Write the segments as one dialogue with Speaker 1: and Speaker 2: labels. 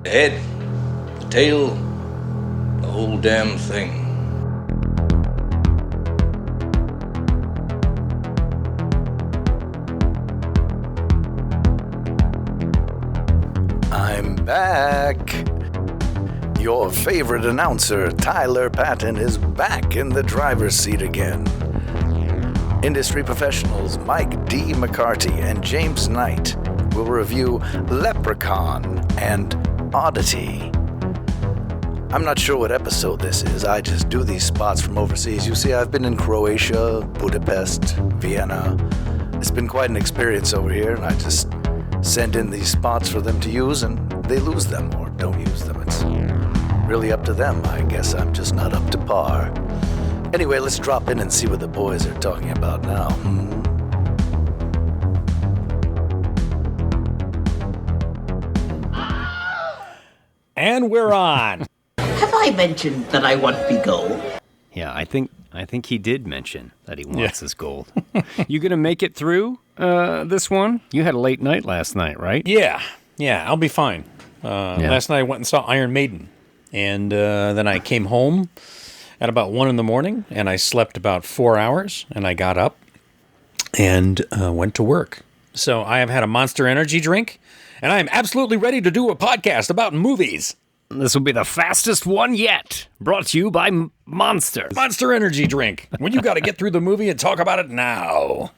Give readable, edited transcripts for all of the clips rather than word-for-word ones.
Speaker 1: The head, the tail, the whole damn thing.
Speaker 2: I'm back. Your favorite announcer, Tyler Patton, is back in the driver's seat again. Industry professionals Mike D. McCarty and James Knight will review Leprechaun and Oddity. I'm not sure what episode this is. I just do these spots from overseas. You see, I've been in Croatia, Budapest, Vienna. It's been quite an experience over here, and I just send in these spots for them to use, and they lose them or don't use them. It's really up to them. I guess I'm just not up to par. Anyway, let's drop in and see what the boys are talking about now.
Speaker 3: And we're on.
Speaker 4: Have I mentioned that I want me gold?
Speaker 5: Yeah, I think he did mention that he wants his gold. You gonna make it through this one? You had a late night last night, right?
Speaker 3: Yeah, I'll be fine. Last night I went and saw Iron Maiden, and then I came home at about 1 a.m, and I slept about 4 hours, and I got up and went to work. So I have had a Monster Energy drink, and I am absolutely ready to do a podcast about movies.
Speaker 5: This will be the fastest one yet. Brought to you by Monster.
Speaker 3: Monster Energy drink. When you got to get through the movie and talk about it now.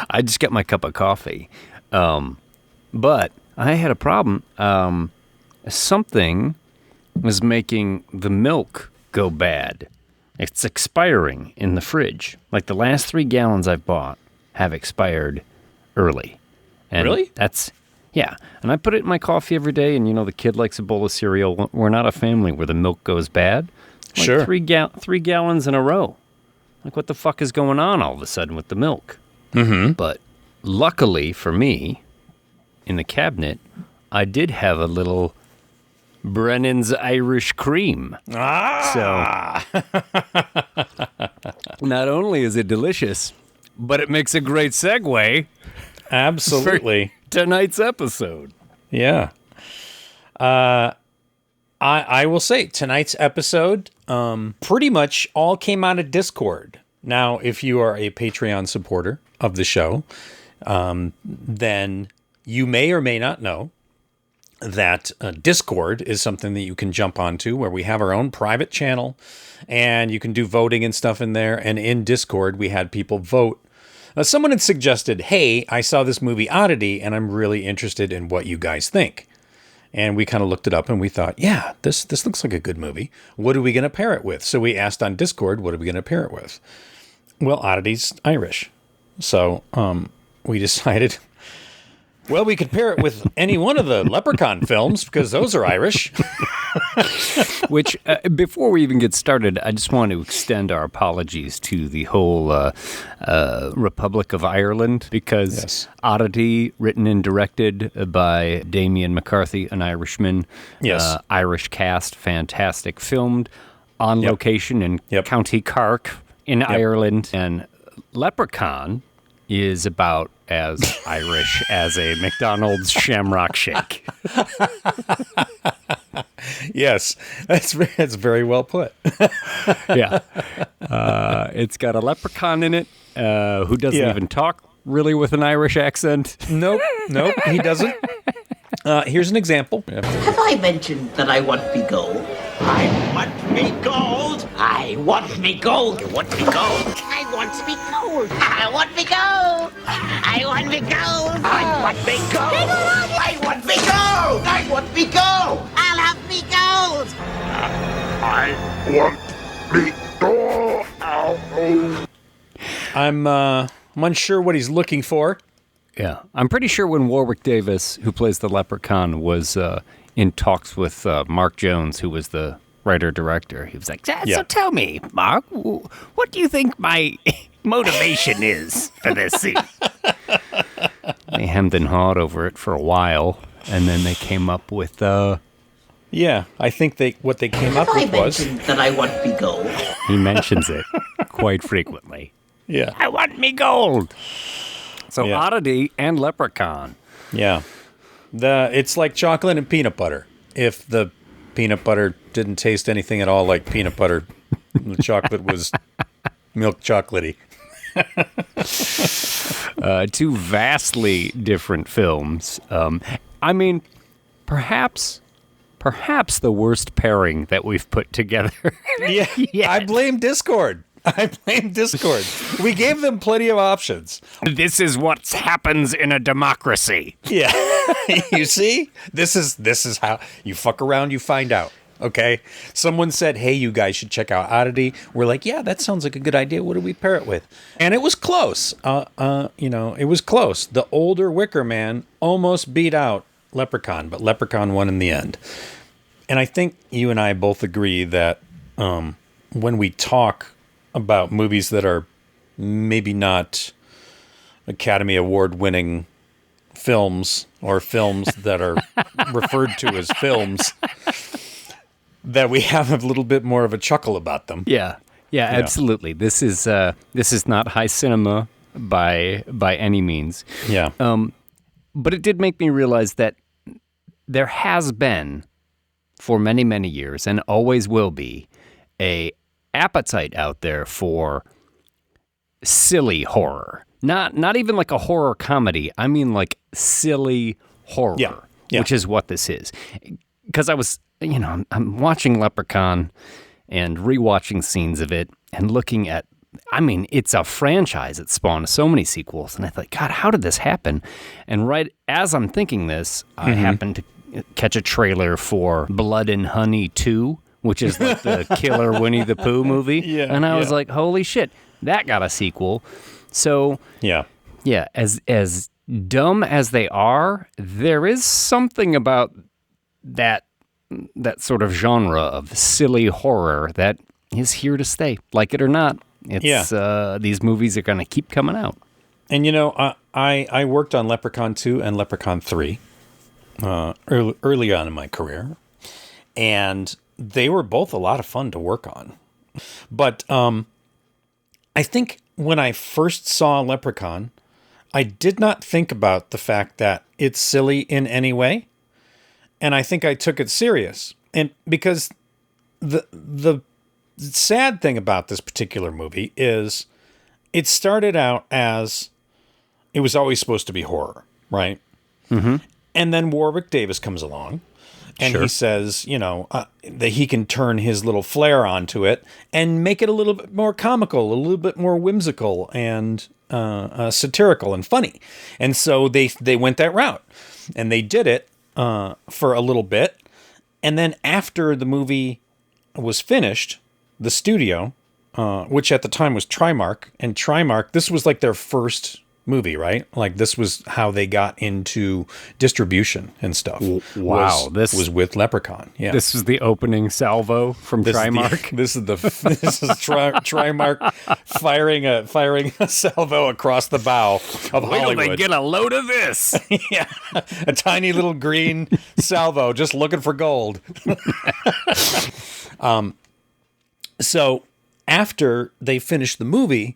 Speaker 5: I just got my cup of coffee. But I had a problem. Something was making the milk go bad. It's expiring in the fridge. Like the last 3 gallons I've bought have expired early. And
Speaker 3: really?
Speaker 5: Yeah, and I put it in my coffee every day, and, the kid likes a bowl of cereal. We're not a family where the milk goes bad. Like
Speaker 3: sure.
Speaker 5: 3 gallons in a row. Like, what the fuck is going on all of a sudden with the milk?
Speaker 3: Mm-hmm.
Speaker 5: But luckily for me, in the cabinet, I did have a little Brennan's Irish cream.
Speaker 3: Ah!
Speaker 5: So, not only is it delicious, but it makes a great segue.
Speaker 3: Absolutely.
Speaker 5: Tonight's episode.
Speaker 3: Yeah. I will say tonight's episode pretty much all came out of Discord. Now, if you are a Patreon supporter of the show, then you may or may not know that Discord is something that you can jump onto where we have our own private channel and you can do voting and stuff in there. And in Discord, we had people vote. Someone had suggested, hey, I saw this movie Oddity, and I'm really interested in what you guys think. And we kind of looked it up, and we thought, yeah, this looks like a good movie. What are we going to pair it with? So we asked on Discord, what are we going to pair it with? Well, Oddity's Irish. So we decided, well, we could pair it with any one of the Leprechaun films, because those are Irish.
Speaker 5: Which, before we even get started, I just want to extend our apologies to the whole Republic of Ireland, because Oddity, written and directed by Damien McCarthy, an Irishman, Irish cast, fantastic, filmed on location in County Cork in Ireland, and Leprechaun is about as Irish as a McDonald's Shamrock Shake.
Speaker 3: Yes, that's very well put.
Speaker 5: Yeah. It's got a leprechaun in it who doesn't even talk really with an Irish accent.
Speaker 3: Nope, he doesn't. Here's an example.
Speaker 4: Have I mentioned that I want me gold? I want me gold. I want me gold. You want me gold? I want me gold. I want me gold. I want me gold. I want me gold. I want me gold. I want me gold. I'll have me gold.
Speaker 6: I want me gold.
Speaker 3: I'm unsure what he's looking for.
Speaker 5: Yeah. I'm pretty sure when Warwick Davis, who plays the leprechaun, was in talks with Mark Jones, who was the writer-director, he was like, so tell me, Mark, what do you think my motivation is for this scene? They hemmed and hawed over it for a while, and then they came up with...
Speaker 3: Yeah, I think what they came up with was...
Speaker 4: Have I mentioned that I want me gold?
Speaker 5: He mentions it quite frequently.
Speaker 3: Yeah.
Speaker 5: I want me gold! So Oddity and Leprechaun.
Speaker 3: Yeah. It's like chocolate and peanut butter. If the peanut butter didn't taste anything at all like peanut butter, the chocolate was milk chocolatey.
Speaker 5: Two vastly different films. I mean, perhaps the worst pairing that we've put together.
Speaker 3: Yeah,
Speaker 5: Yes.
Speaker 3: I blame Discord. We gave them plenty of options.
Speaker 5: This is what happens in a democracy.
Speaker 3: Yeah. You see? This is how you fuck around, you find out. Okay? Someone said, hey, you guys should check out Oddity. We're like, yeah, that sounds like a good idea. What do we pair it with? And it was close. It was close. The older Wicker Man almost beat out Leprechaun, but Leprechaun won in the end. And I think you and I both agree that when we talk about movies that are maybe not Academy Award winning films or films that are referred to as films, that we have a little bit more of a chuckle about them.
Speaker 5: Yeah, absolutely. This is not high cinema by any means.
Speaker 3: Yeah.
Speaker 5: But it did make me realize that there has been, for many, many years, and always will be, a appetite out there for silly horror. Not even like a horror comedy. I mean like silly horror, which is what this is. Because I'm watching Leprechaun and rewatching scenes of it and looking at, it's a franchise. It spawned so many sequels. And I thought, God, how did this happen? And right as I'm thinking this, I happened to catch a trailer for Blood and Honey 2, which is like the killer Winnie the Pooh movie.
Speaker 3: Yeah,
Speaker 5: and I was like, holy shit, that got a sequel. So, yeah, as dumb as they are, there is something about that sort of genre of silly horror that is here to stay. Like it or not, these movies are going to keep coming out.
Speaker 3: And I worked on Leprechaun 2 and Leprechaun 3 early on in my career, and they were both a lot of fun to work on. But I think when I first saw Leprechaun, I did not think about the fact that it's silly in any way. And I think I took it serious. And because the sad thing about this particular movie is it started out as it was always supposed to be horror, right? Mm-hmm. And then Warwick Davis comes along and he says, that he can turn his little flair onto it and make it a little bit more comical, a little bit more whimsical and satirical and funny. And so they went that route and they did it for a little bit. And then after the movie was finished, the studio, which at the time was Trimark, and Trimark, this was like their first movie, right? Like this was how they got into distribution and stuff.
Speaker 5: Wow,
Speaker 3: this was with Leprechaun. Yeah,
Speaker 5: this was the opening salvo from Trimark.
Speaker 3: This is Trimark firing a salvo across the bow of Hollywood.
Speaker 5: Wait till they get a load of this.
Speaker 3: Yeah, a tiny little green salvo just looking for gold. So after they finished the movie,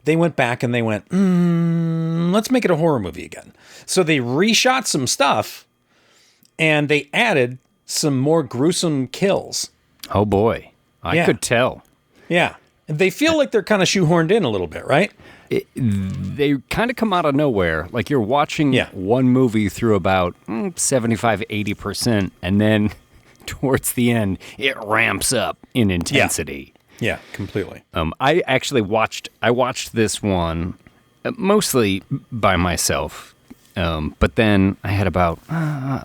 Speaker 3: they went back and they went, let's make it a horror movie again. So they reshot some stuff and they added some more gruesome kills.
Speaker 5: Oh boy. I could tell.
Speaker 3: Yeah. They feel like they're kind of shoehorned in a little bit, right?
Speaker 5: They kind of come out of nowhere. Like you're watching one movie through about 75, 80%. And then towards the end, it ramps up in intensity.
Speaker 3: Yeah, completely.
Speaker 5: I actually watched this one mostly by myself, but then I had about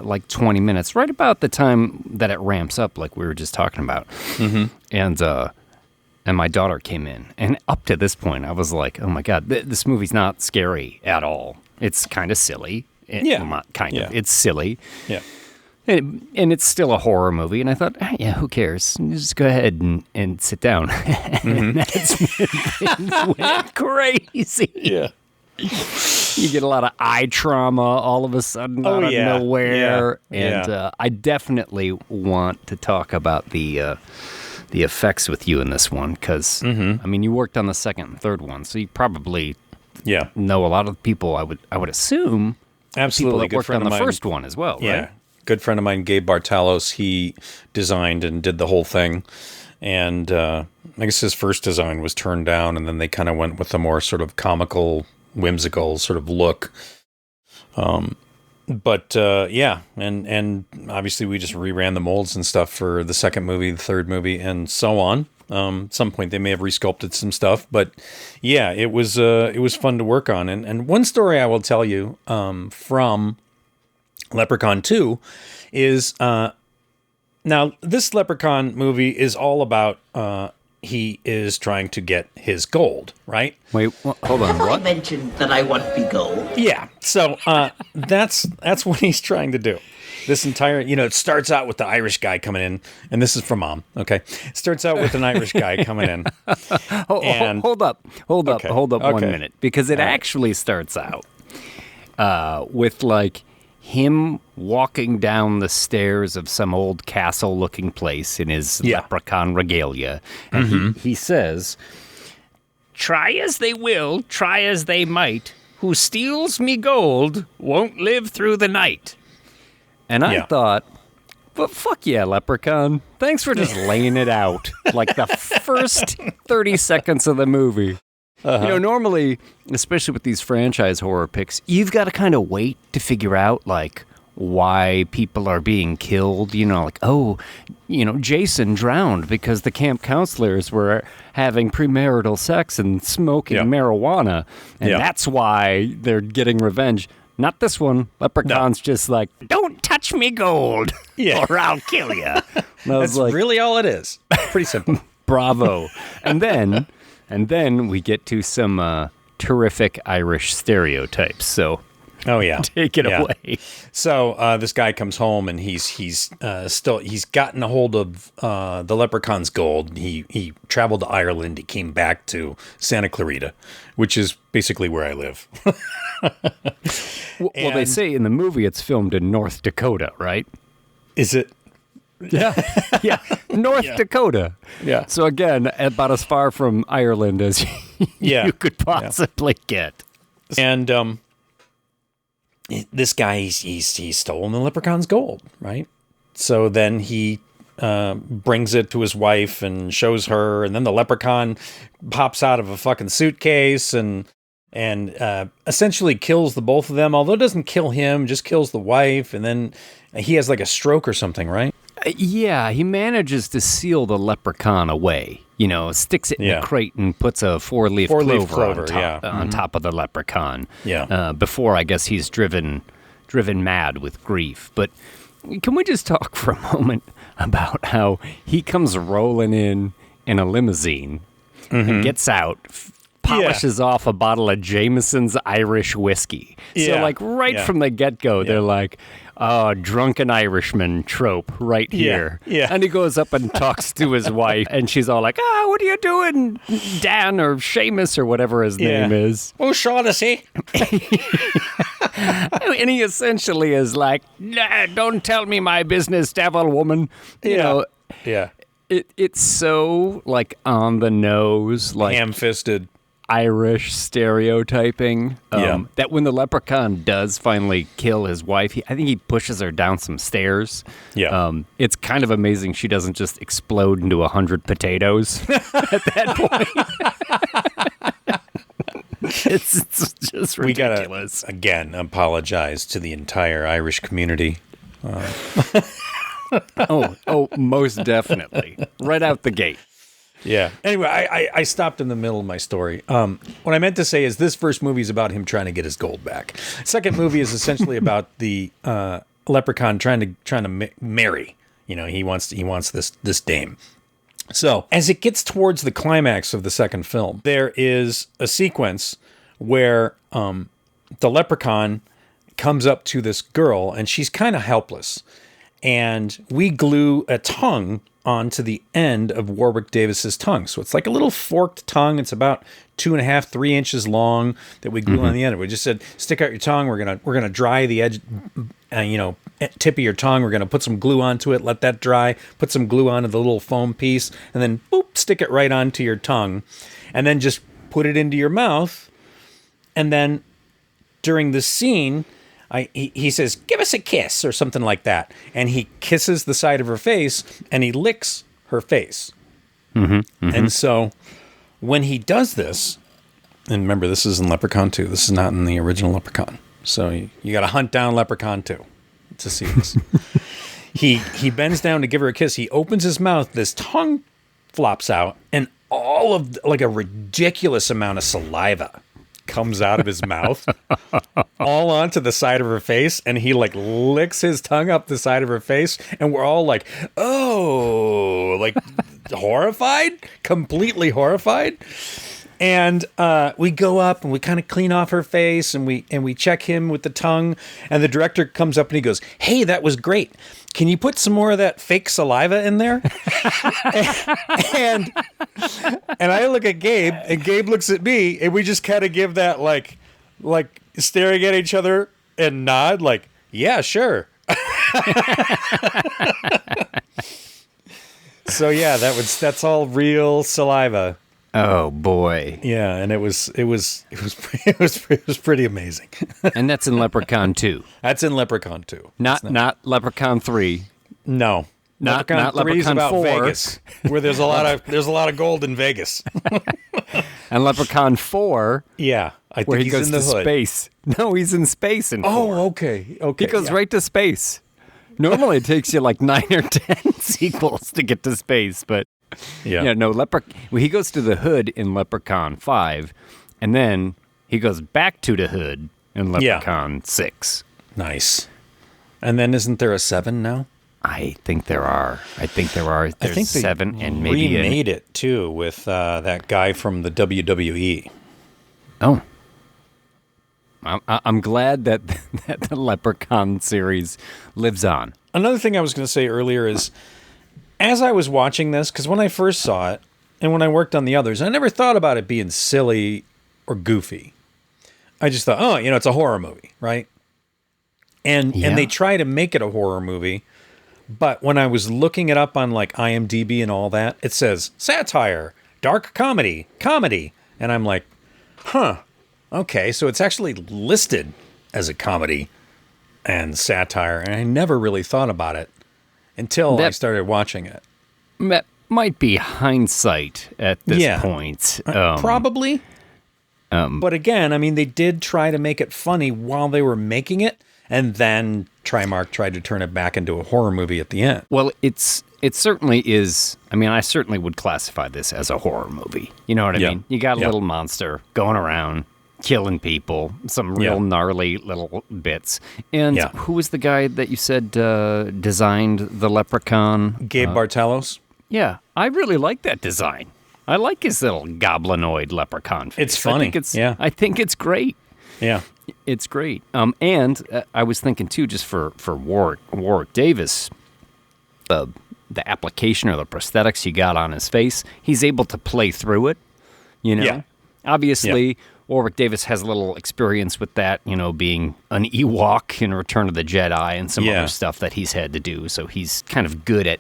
Speaker 5: like 20 minutes, right about the time that it ramps up, like we were just talking about. Mm-hmm. And my daughter came in, and up to this point, I was like, "Oh my God, this movie's not scary at all. It's kind of silly. Well, not kind of. It's silly.
Speaker 3: Yeah."
Speaker 5: And it's still a horror movie. And I thought, who cares? Just go ahead and sit down. And that's when things went crazy.
Speaker 3: Yeah.
Speaker 5: You get a lot of eye trauma all of a sudden out of nowhere.
Speaker 3: Yeah.
Speaker 5: And I definitely want to talk about the effects with you in this one. Because, you worked on the second and third one. So you probably know a lot of the people, I would assume,
Speaker 3: Absolutely.
Speaker 5: People that worked on the first one as well,
Speaker 3: yeah.
Speaker 5: right?
Speaker 3: Good friend of mine, Gabe Bartalos, he designed and did the whole thing. And I guess his first design was turned down, and then they kind of went with a more sort of comical, whimsical sort of look. Yeah, and obviously we just reran the molds and stuff for the second movie, the third movie, and so on. At some point they may have resculpted some stuff, but yeah, it was fun to work on. And one story I will tell you from Leprechaun 2 is now this Leprechaun movie is all about he is trying to get his gold, right?
Speaker 5: Wait, hold on.
Speaker 4: I mentioned that I want me gold.
Speaker 3: Yeah. So that's what he's trying to do. This entire, it starts out with the Irish guy coming in, and this is from Mom. Okay, it starts out with an Irish guy coming in.
Speaker 5: Hold up 1 minute, because it actually starts out with like him walking down the stairs of some old castle-looking place in his leprechaun regalia, and he says, "Try as they will, try as they might, who steals me gold won't live through the night." And I thought, but fuck yeah, Leprechaun. Thanks for just laying it out like the first 30 seconds of the movie. Normally, especially with these franchise horror picks, you've got to kind of wait to figure out, like, why people are being killed. Jason drowned because the camp counselors were having premarital sex and smoking marijuana, and that's why they're getting revenge. Not this one. Leprechaun's just like, don't touch me gold, or I'll kill you.
Speaker 3: That's like, really all it is. Pretty simple.
Speaker 5: Bravo. And then we get to some terrific Irish stereotypes. So, take it away.
Speaker 3: So this guy comes home and he's gotten a hold of the Leprechaun's gold. He traveled to Ireland. He came back to Santa Clarita, which is basically where I live.
Speaker 5: Well, they say in the movie it's filmed in North Dakota, right?
Speaker 3: Is it?
Speaker 5: Yeah. North Dakota.
Speaker 3: Yeah.
Speaker 5: So again, about as far from Ireland as you could possibly get.
Speaker 3: And this guy, he's stolen the Leprechaun's gold, right? So then he brings it to his wife and shows her, and then the Leprechaun pops out of a fucking suitcase and essentially kills the both of them, although it doesn't kill him, just kills the wife, and then he has like a stroke or something, right?
Speaker 5: Yeah, he manages to seal the Leprechaun away. Sticks it in a crate and puts a four-leaf clover on top of the Leprechaun.
Speaker 3: Yeah.
Speaker 5: Before, I guess, he's driven mad with grief. But can we just talk for a moment about how he comes rolling in a limousine and gets out, polishes off a bottle of Jameson's Irish whiskey. So, like, from the get-go, they're like, drunken Irishman trope right here.
Speaker 3: Yeah.
Speaker 5: And he goes up and talks to his wife, and she's all like, what are you doing, Dan or Seamus or whatever his name is?
Speaker 3: Oh, Shaughnessy.
Speaker 5: And he essentially is like, nah, don't tell me my business, devil woman. You know, it's so, like, on the nose, like...
Speaker 3: ham-fisted.
Speaker 5: Irish stereotyping that when the Leprechaun does finally kill his wife, I think he pushes her down some stairs. It's kind of amazing she doesn't just explode into 100 potatoes at that point. It's just ridiculous.
Speaker 3: We gotta again apologize to the entire Irish community.
Speaker 5: Most definitely, right out the gate.
Speaker 3: Yeah. Anyway, I stopped in the middle of my story. What I meant to say is this first movie is about him trying to get his gold back. Second movie is essentially about the Leprechaun trying to marry. He wants this dame. So as it gets towards the climax of the second film, there is a sequence where the Leprechaun comes up to this girl and she's kind of helpless, and we glue a tongue onto the end of Warwick Davis's tongue. So it's like a little forked tongue. It's about 2.5, 3 inches long that we glue on the end. We just said, stick out your tongue. We're gonna dry the edge, tip of your tongue. We're gonna put some glue onto it. Let that dry. Put some glue onto the little foam piece, and then boop, stick it right onto your tongue, and then just put it into your mouth. And then during the scene, he says, give us a kiss or something like that. And he kisses the side of her face and he licks her face. And so when he does this, and remember, this is in Leprechaun 2. This is not in the original Leprechaun. So you got to hunt down Leprechaun 2 to see this. He bends down to give her a kiss. He opens his mouth. This tongue flops out, and all of like a ridiculous amount of saliva comes out of his mouth, all onto the side of her face, and he like licks his tongue up the side of her face, and we're all like, oh, like horrified, completely horrified. And we go up and we kind of clean off her face, and we check him with the tongue, and the director comes up and he goes, hey, that was great. Can you put some more of that fake saliva in there? and I look at Gabe, and Gabe looks at me, and we just kind of give that like staring at each other and nod like, yeah, sure. So yeah, that's all real saliva.
Speaker 5: Oh boy.
Speaker 3: Yeah, and it was pretty amazing.
Speaker 5: And that's in Leprechaun 2.
Speaker 3: That's in Leprechaun 2.
Speaker 5: Not Leprechaun 3.
Speaker 3: No.
Speaker 5: Not
Speaker 3: 3 is
Speaker 5: Leprechaun
Speaker 3: about
Speaker 5: 4.
Speaker 3: Vegas, where there's a lot of gold in Vegas.
Speaker 5: And Leprechaun 4,
Speaker 3: Yeah, I think
Speaker 5: where he
Speaker 3: he's
Speaker 5: goes
Speaker 3: in the
Speaker 5: to
Speaker 3: hood.
Speaker 5: space. No, he's in space in 4.
Speaker 3: Oh, okay.
Speaker 5: He goes right to space. Normally it takes you like 9 or 10 sequels to get to space, but
Speaker 3: Yeah.
Speaker 5: he goes to the hood in Leprechaun 5, and then he goes back to the hood in Leprechaun 6.
Speaker 3: Nice. And then isn't there a 7 now?
Speaker 5: I think there are. There's
Speaker 3: I think they
Speaker 5: 7 and maybe
Speaker 3: remade it too with that guy from the WWE.
Speaker 5: Oh. I'm glad that the Leprechaun series lives on.
Speaker 3: Another thing I was going to say earlier is, as I was watching this, because when I first saw it, and when I worked on the others, I never thought about it being silly or goofy. I just thought, oh, it's a horror movie, right? And they try to make it a horror movie, but when I was looking it up on like IMDb and all that, it says satire, dark comedy, and I'm like, huh, okay, so it's actually listed as a comedy and satire, and I never really thought about it until I started watching it.
Speaker 5: That might be hindsight at this point.
Speaker 3: Probably. But again, I mean, they did try to make it funny while they were making it, and then Trimark tried to turn it back into a horror movie at the end.
Speaker 5: Well, it certainly is. I mean, I certainly would classify this as a horror movie. You know what I mean? You got a little monster going around, killing people, some real gnarly little bits. And who was the guy that you said designed the Leprechaun?
Speaker 3: Gabe Bartalos?
Speaker 5: Yeah, I really like that design. I like his little goblinoid leprechaun face.
Speaker 3: It's funny.
Speaker 5: I think it's great.
Speaker 3: Yeah.
Speaker 5: It's great. And I was thinking, too, just for Warwick Davis, the application or the prosthetics you got on his face, he's able to play through it,
Speaker 3: Yeah.
Speaker 5: Obviously, Warwick Davis has a little experience with that, being an Ewok in Return of the Jedi and some other stuff that he's had to do. So he's kind of good at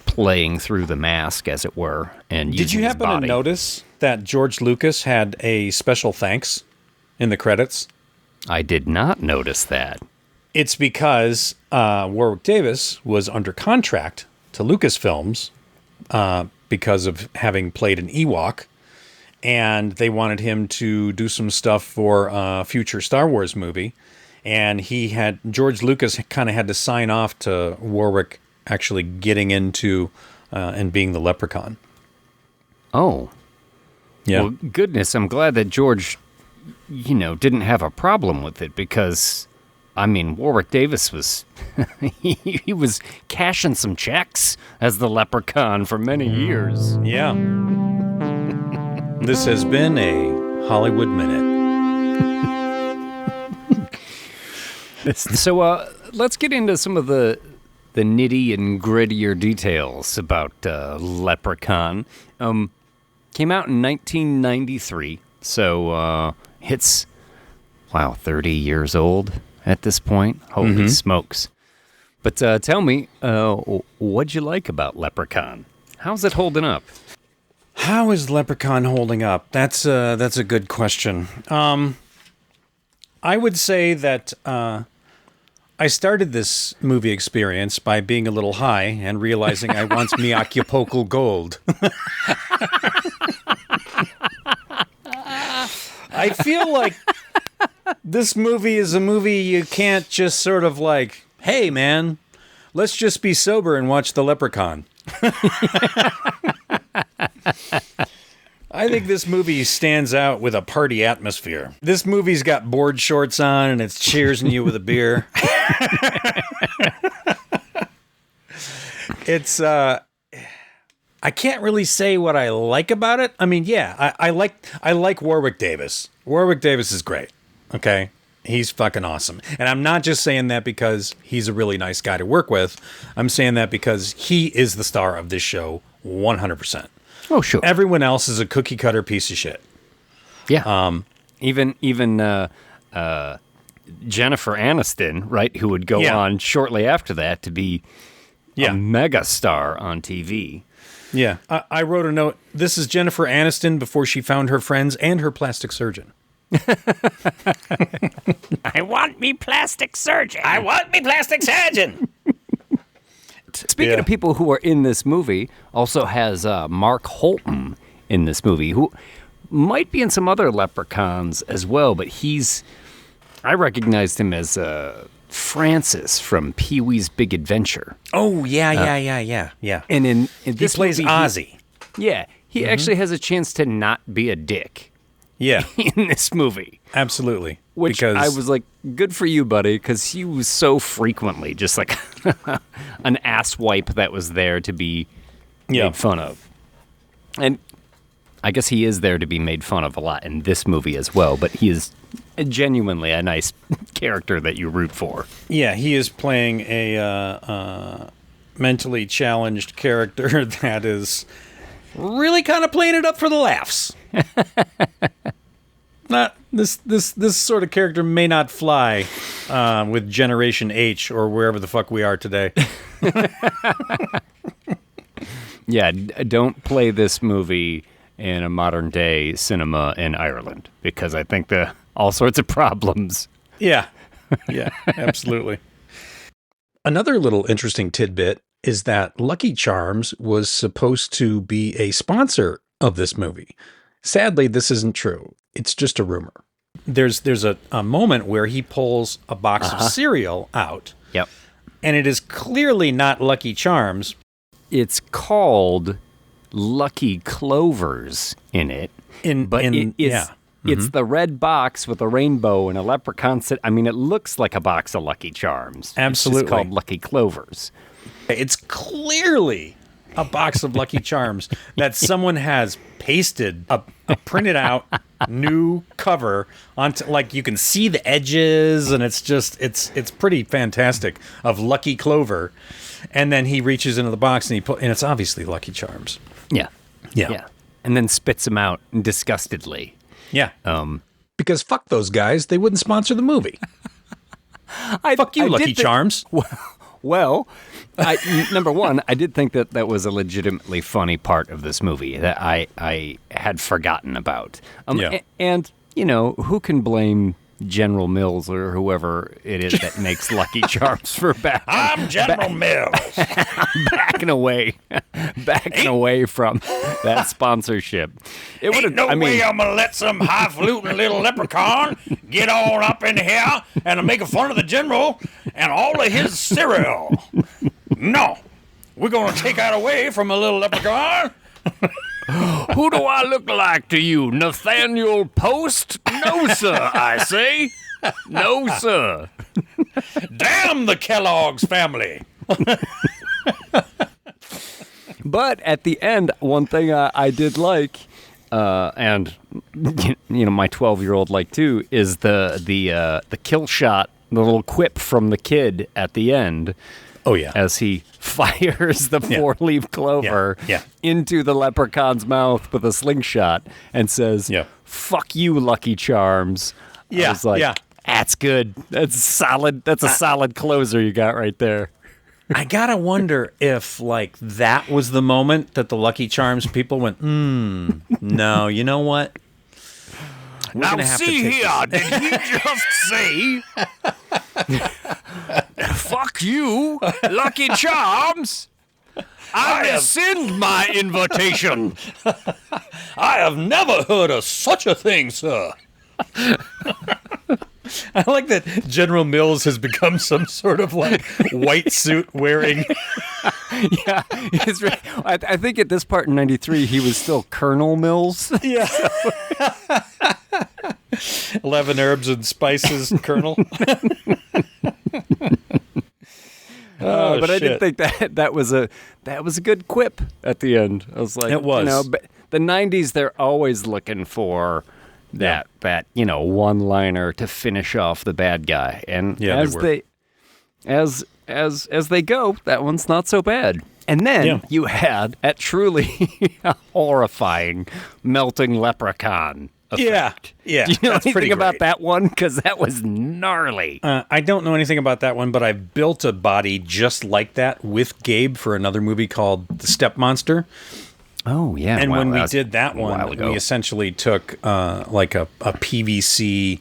Speaker 5: playing through the mask, as it were, and
Speaker 3: Did you happen to notice that George Lucas had a special thanks in the credits?
Speaker 5: I did not notice that.
Speaker 3: It's because Warwick Davis was under contract to Lucasfilms because of having played an Ewok, and they wanted him to do some stuff for a future Star Wars movie, and George Lucas kind of had to sign off to Warwick actually getting into and being the Leprechaun.
Speaker 5: Oh.
Speaker 3: Yeah.
Speaker 5: Well, goodness, I'm glad that George, didn't have a problem with it, because, I mean, Warwick Davis was, he was cashing some checks as the Leprechaun for many years.
Speaker 3: Yeah. This has been a Hollywood Minute.
Speaker 5: So let's get into some of the nitty and grittier details about Leprechaun. Came out in 1993, so it's, 30 years old at this point. Holy smokes. But tell me, what'd you like about Leprechaun? How's it holding up?
Speaker 3: How is Leprechaun holding up? That's a good question. I would say that I started this movie experience by being a little high and realizing I want me Acapulco gold. I feel like this movie is a movie you can't just sort of like, hey, man, let's just be sober and watch The Leprechaun. I think this movie stands out with a party atmosphere. This movie's got board shorts on and it's cheersing you with a beer. It's, I can't really say what I like about it. I mean, yeah, I like Warwick Davis. Warwick Davis is great. Okay. He's fucking awesome. And I'm not just saying that because he's a really nice guy to work with. I'm saying that because he is the star of this show 100%.
Speaker 5: Oh, sure.
Speaker 3: Everyone else is a cookie cutter piece of shit.
Speaker 5: Yeah. Even Jennifer Aniston, right, who would go on shortly after that to be a mega star on TV.
Speaker 3: Yeah. I wrote a note. This is Jennifer Aniston before she found her friends and her plastic surgeon.
Speaker 5: I want me plastic surgeon.
Speaker 3: I want me plastic surgeon.
Speaker 5: Speaking of people who are in this movie, also has Mark Holton in this movie, who might be in some other Leprechauns as well, but I recognized him as Francis from Pee-wee's Big Adventure.
Speaker 3: Oh, yeah.
Speaker 5: And in this
Speaker 3: he plays
Speaker 5: movie,
Speaker 3: Ozzy.
Speaker 5: He actually has a chance to not be a dick.
Speaker 3: Yeah.
Speaker 5: In this movie.
Speaker 3: Absolutely.
Speaker 5: Which
Speaker 3: because
Speaker 5: I was like, good for you, buddy, because he was so frequently just like an asswipe that was there to be made fun of. And I guess he is there to be made fun of a lot in this movie as well, but he is genuinely a nice character that you root for.
Speaker 3: Yeah, he is playing a mentally challenged character that is really kind of playing it up for the laughs. Not this sort of character may not fly with Generation H or wherever the fuck we are today.
Speaker 5: Yeah, don't play this movie in a modern day cinema in Ireland because I think all sorts of problems.
Speaker 3: Yeah, absolutely. Another little interesting tidbit is that Lucky Charms was supposed to be a sponsor of this movie. Sadly, this isn't true. It's just a rumor. There's a moment where he pulls a box of cereal out.
Speaker 5: Yep.
Speaker 3: And it is clearly not Lucky Charms.
Speaker 5: It's called Lucky Clovers in it. It's the red box with a rainbow and a leprechaun. I mean, it looks like a box of Lucky Charms.
Speaker 3: Absolutely.
Speaker 5: It's called Lucky Clovers.
Speaker 3: It's clearly a box of Lucky Charms that someone has pasted a printed out new cover onto, like you can see the edges, and it's pretty fantastic, of Lucky Clover. And then he reaches into the box and and it's obviously Lucky Charms.
Speaker 5: Yeah.
Speaker 3: Yeah.
Speaker 5: And then spits them out disgustedly.
Speaker 3: Yeah. Because fuck those guys, they wouldn't sponsor the movie. Fuck you, Lucky Charms.
Speaker 5: Well, number one, I did think that was a legitimately funny part of this movie that I had forgotten about. And, who can blame General Mills or whoever it is that makes Lucky Charms for back?
Speaker 1: I'm General Mills.
Speaker 5: backing away from that sponsorship.
Speaker 1: Ain't no way I'm gonna let some highfalutin little leprechaun get on up in here and make fun of the general and all of his cereal. No, we're gonna take that away from a little leprechaun.
Speaker 5: Who do I look like to you, Nathaniel Post? No, sir, I say. No, sir.
Speaker 1: Damn the Kellogg's family.
Speaker 5: But at the end, one thing I did like, and my 12-year-old liked too, is the kill shot, the little quip from the kid at the end.
Speaker 3: Oh, yeah.
Speaker 5: As he fires the four-leaf clover into the leprechaun's mouth with a slingshot and says, fuck you, Lucky Charms.
Speaker 3: Yeah,
Speaker 5: I was like, that's good. That's solid. That's a solid closer you got right there.
Speaker 3: I gotta wonder if, that was the moment that the Lucky Charms people went, no, you know what?
Speaker 1: Now see here, did he just say?
Speaker 5: Fuck you, Lucky Charms. I rescind my invitation.
Speaker 3: I have never heard of such a thing, sir. I like that General Mills has become some sort of like white suit wearing.
Speaker 5: Yeah, he's right. I think at this part in '93 he was still Colonel Mills.
Speaker 3: Yeah. 11 herbs and spices, Colonel.
Speaker 5: But I did think that was a good quip at the end. I was like,
Speaker 3: it was.
Speaker 5: But the '90s, they're always looking for that one-liner to finish off the bad guy, and as they go, that one's not so bad. And then you had that truly horrifying melting leprechaun effect.
Speaker 3: Yeah.
Speaker 5: Do you know anything about that one? Because that was gnarly.
Speaker 3: I don't know anything about that one, but I built a body just like that with Gabe for another movie called The Step Monster.
Speaker 5: Oh, yeah.
Speaker 3: And when we did that one, we essentially took like a PVC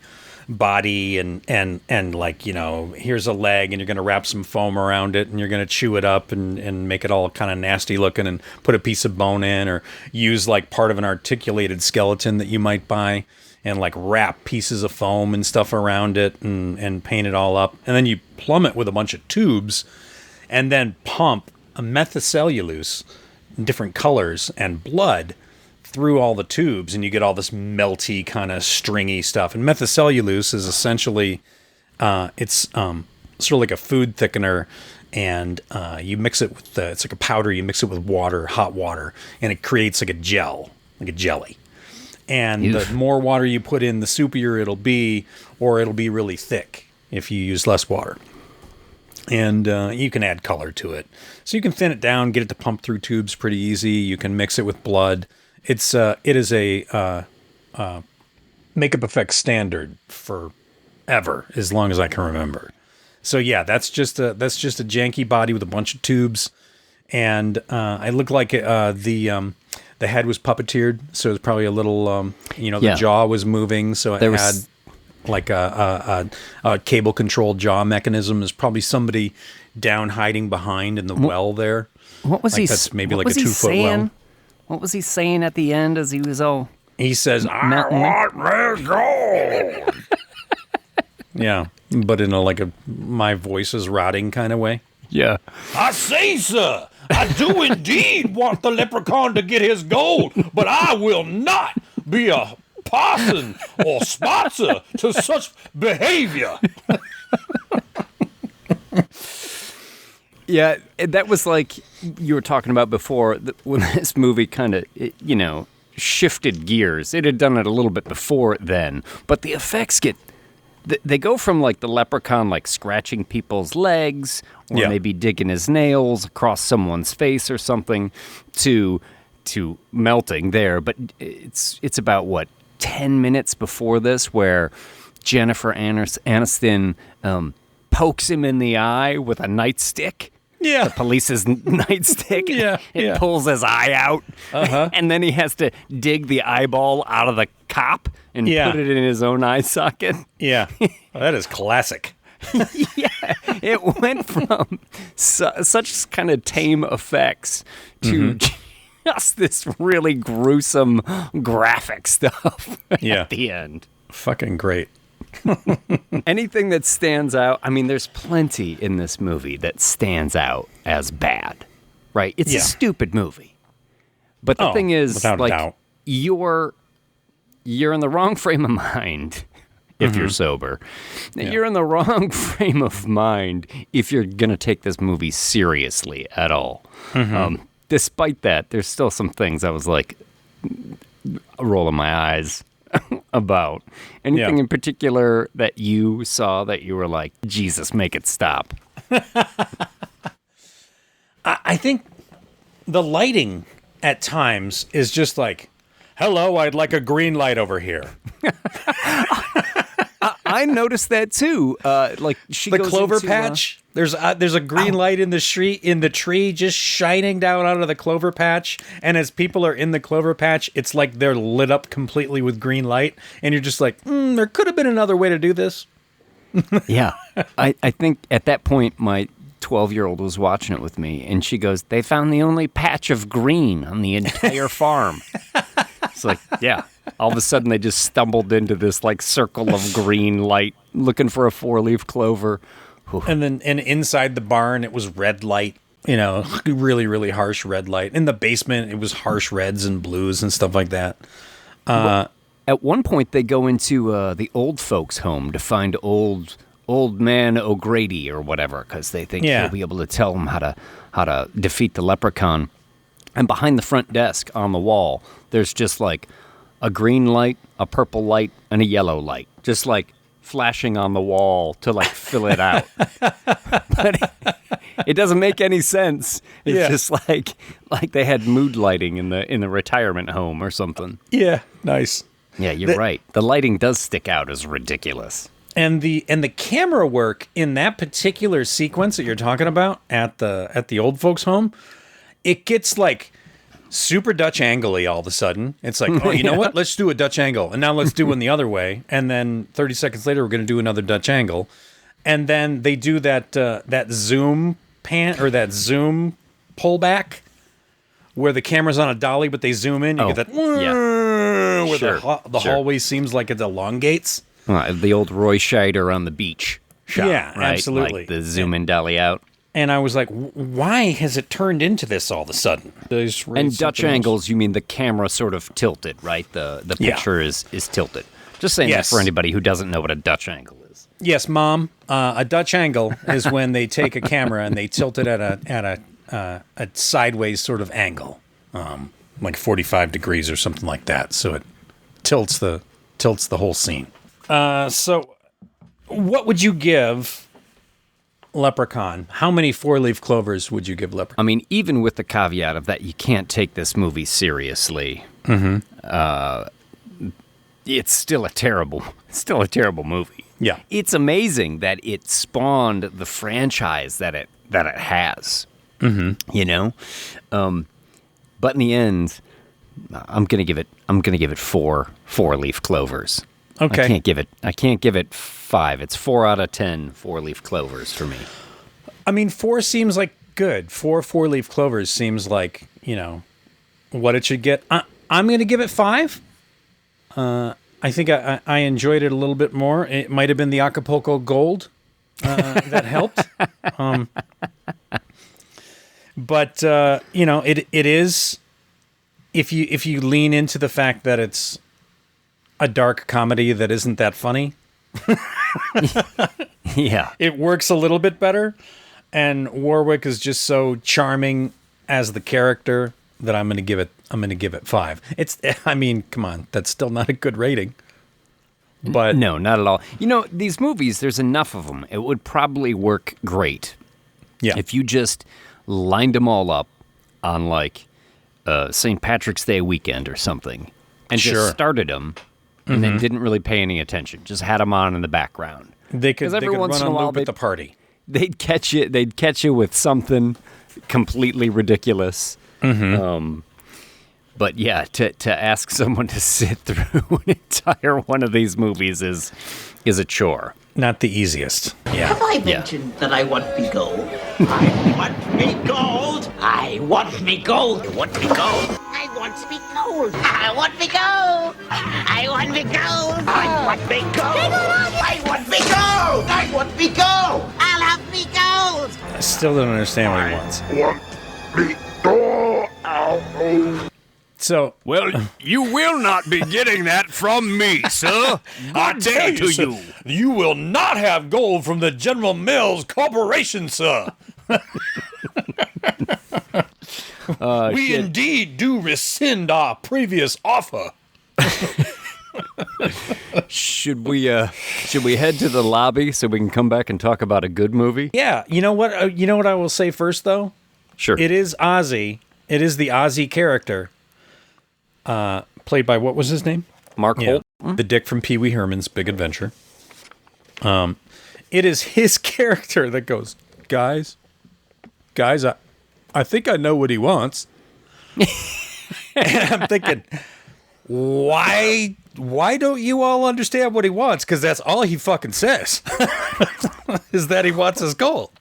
Speaker 3: body and like, here's a leg and you're going to wrap some foam around it and you're going to chew it up and make it all kind of nasty looking and put a piece of bone in, or use like part of an articulated skeleton that you might buy and like wrap pieces of foam and stuff around it and paint it all up. And then you plumb it with a bunch of tubes and then pump a methacellulose in different colors and blood through all the tubes, and you get all this melty kind of stringy stuff. And methacellulose is essentially it's sort of like a food thickener, and you mix it with it's like a powder. You mix it with water, hot water, and it creates like a gel, like a jelly. And the more water you put in, the soupier it'll be, or it'll be really thick if you use less water. And you can add color to it. So you can thin it down, get it to pump through tubes pretty easy. You can mix it with blood. It is a makeup effects standard forever, as long as I can remember. So yeah, that's just a janky body with a bunch of tubes, and I look like the head was puppeteered, so it was probably a little the jaw was moving, so it had like a cable controlled jaw mechanism. Is probably somebody down hiding behind in the well there.
Speaker 5: What was
Speaker 3: like
Speaker 5: he?
Speaker 3: That's maybe
Speaker 5: what
Speaker 3: like a 2-foot well.
Speaker 5: What was he saying at the end as he was all?
Speaker 3: He says, "I want my gold." Yeah, but in my voice is rotting kind of way.
Speaker 5: Yeah.
Speaker 1: I say, sir, I do indeed want the leprechaun to get his gold, but I will not be a parson or sponsor to such behavior.
Speaker 5: Yeah, that was like you were talking about before, when this movie kind of, shifted gears. It had done it a little bit before then, but the effects they go from like the leprechaun like scratching people's legs or maybe digging his nails across someone's face or something to melting there. But it's about, 10 minutes before this where Jennifer Aniston pokes him in the eye with a nightstick.
Speaker 3: Yeah.
Speaker 5: The police's nightstick. It pulls his eye out. And then he has to dig the eyeball out of the cop and put it in his own eye socket.
Speaker 3: Yeah. Well, that is classic.
Speaker 5: Yeah. It went from such kind of tame effects to just this really gruesome graphic stuff at the end.
Speaker 3: Fucking great.
Speaker 5: Anything that stands out, I mean, there's plenty in this movie that stands out as bad, right? It's a stupid movie. But the thing is, like, you're in the wrong frame of mind if you're sober. You're in the wrong frame of mind if you're going to take this movie seriously at all. Despite that, there's still some things I was like rolling my eyes about. Anything in particular that you saw that you were like, Jesus, make it stop?
Speaker 3: I think the lighting at times is just like, hello, I'd like a green light over here.
Speaker 5: I noticed that too. Like she goes
Speaker 3: clover
Speaker 5: into,
Speaker 3: patch. There's a green light in the tree just shining down out of the clover patch, and as people are in the clover patch, it's like they're lit up completely with green light, and you're just like, there could have been another way to do this.
Speaker 5: Yeah. I think at that point, my 12-year-old was watching it with me, and she goes, they found the only patch of green on the entire farm. It's like, yeah. All of a sudden, they just stumbled into this, like, circle of green light, looking for a 4-leaf clover.
Speaker 3: And inside the barn, it was red light, really, really harsh red light. In the basement, it was harsh reds and blues and stuff like that.
Speaker 5: At one point, they go into the old folks' home to find old man O'Grady or whatever, because they think he'll be able to tell them how to defeat the leprechaun. And behind the front desk on the wall, there's just like a green light, a purple light, and a yellow light, just like flashing on the wall to like fill it out. But it doesn't make any sense. It's just like they had mood lighting in the retirement home or something.
Speaker 3: Yeah, nice.
Speaker 5: Yeah, you're right. The lighting does stick out as ridiculous.
Speaker 3: And the camera work in that particular sequence that you're talking about at the old folks' home, it gets like super Dutch angle-y all of a sudden. It's like, oh, you know what? Let's do a Dutch angle. And now let's do one the other way. And then 30 seconds later, we're going to do another Dutch angle. And then they do that zoom pan or that zoom pullback where the camera's on a dolly, but they zoom in. You get that where the hallway seems like it elongates.
Speaker 5: The old Roy Scheider on the beach shot,
Speaker 3: yeah,
Speaker 5: right?
Speaker 3: absolutely.
Speaker 5: Like the zoom in dolly out.
Speaker 3: And I was like, why has it turned into this all of a sudden?
Speaker 5: And Dutch angles, you mean the camera sort of tilted, right? The picture is tilted. Just saying that for anybody who doesn't know what a Dutch angle is.
Speaker 3: Yes, Mom. A Dutch angle is when they take a camera and they tilt it at a sideways sort of angle, like 45 degrees or something like that. So it tilts the whole scene. So what would you give Leprechaun? How many 4-leaf clovers would you give Leprechaun?
Speaker 5: I mean, even with the caveat of that you can't take this movie seriously, it's still a terrible movie.
Speaker 3: Yeah.
Speaker 5: It's amazing that it spawned the franchise that it has. You know? But in the end, I'm gonna give it 4-leaf clovers.
Speaker 3: Okay.
Speaker 5: I can't give it 5. It's 4 out of 10 4-leaf clovers for me.
Speaker 3: I mean, 4 seems like good. 4 4-leaf clovers seems like, what it should get. I'm going to give it 5. I think I enjoyed it a little bit more. It might have been the Acapulco Gold that helped. But it is, if you lean into the fact that it's a dark comedy that isn't that funny.
Speaker 5: Yeah.
Speaker 3: It works a little bit better, and Warwick is just so charming as the character that I'm going to give it 5. Come on, that's still not a good rating. But
Speaker 5: no, not at all. These movies, there's enough of them. It would probably work great.
Speaker 3: Yeah.
Speaker 5: If you just lined them all up on like St. Patrick's Day weekend or something and just started them. And then didn't really pay any attention. Just had them on in the background.
Speaker 3: They could run on loop at the party.
Speaker 5: They'd catch you with something completely ridiculous. But yeah, to ask someone to sit through an entire one of these movies is a chore.
Speaker 3: Not the easiest. Yeah.
Speaker 4: Have I mentioned that I want me gold? I want me gold. I want me gold. You want me gold? I want me gold. I want me gold. I want me gold. I want me gold. I want me gold. I want me gold. I'll have me gold.
Speaker 3: I still don't understand what he wants.
Speaker 6: Want me gold. Ow.
Speaker 3: So,
Speaker 7: well, you will not be getting that from me, sir. I tell you,
Speaker 1: you will not have gold from the General Mills Corporation, sir. We indeed do rescind our previous offer.
Speaker 5: Should we head to the lobby so we can come back and talk about a good movie?
Speaker 3: Yeah. You know what I will say first, though?
Speaker 5: Sure.
Speaker 3: It is Ozzy. It is the Ozzy character. Played by, what was his name?
Speaker 5: Mark Holt.
Speaker 3: The dick from Pee Wee Herman's Big Adventure. It is his character that goes, guys, I think I know what he wants. And I'm thinking, why don't you all understand what he wants? Because that's all he fucking says, is that he wants his gold.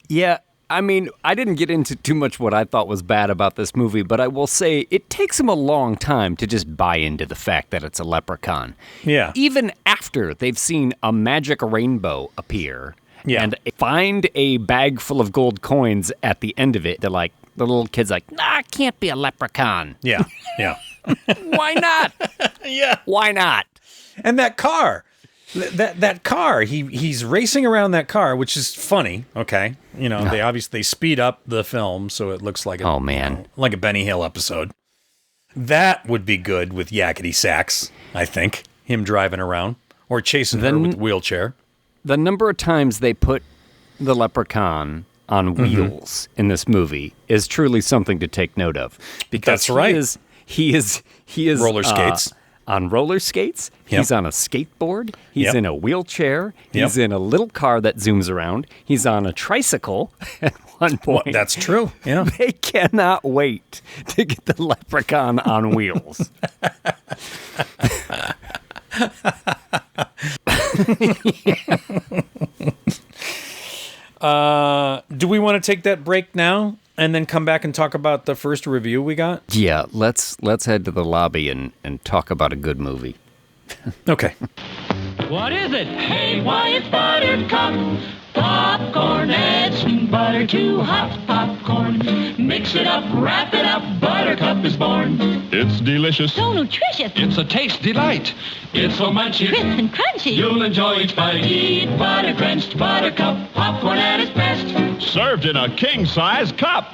Speaker 5: Yeah, I mean, I didn't get into too much what I thought was bad about this movie, but I will say it takes him a long time to just buy into the fact that it's a leprechaun.
Speaker 3: Yeah.
Speaker 5: Even after they've seen a magic rainbow appear and find a bag full of gold coins at the end of it, they're like, the little kid's like, nah, it can't be a leprechaun.
Speaker 3: Yeah.
Speaker 5: Why not?
Speaker 3: Yeah.
Speaker 5: Why not?
Speaker 3: And that car. That car, he's racing around that car, which is funny. Okay, they speed up the film so it looks like like a Benny Hill episode. That would be good with yakety sax. I think him driving around or chasing her with the wheelchair. The
Speaker 5: number of times they put the leprechaun on wheels in this movie is truly something to take note of. Because
Speaker 3: that's right.
Speaker 5: He is
Speaker 3: roller skates.
Speaker 5: On roller skates, he's on a skateboard, he's in a wheelchair, he's in a little car that zooms around, he's on a tricycle at one point.
Speaker 3: Well, that's true, yeah.
Speaker 5: They cannot wait to get the leprechaun on wheels.
Speaker 3: Do we want to take that break now? And then come back and talk about the first review we got?
Speaker 5: Yeah, let's head to the lobby and talk about a good movie.
Speaker 3: Okay.
Speaker 8: What is it? Hey, why it's Buttercup. Popcorn, add some butter to hot popcorn. Mix it up, wrap it up, Buttercup is born.
Speaker 6: It's delicious.
Speaker 9: So nutritious.
Speaker 6: It's a taste delight.
Speaker 8: It's so munchy.
Speaker 9: Crisp and crunchy.
Speaker 8: You'll enjoy each bite. Eat butter-drenched Buttercup. Popcorn at its best.
Speaker 6: Served in a king-size cup.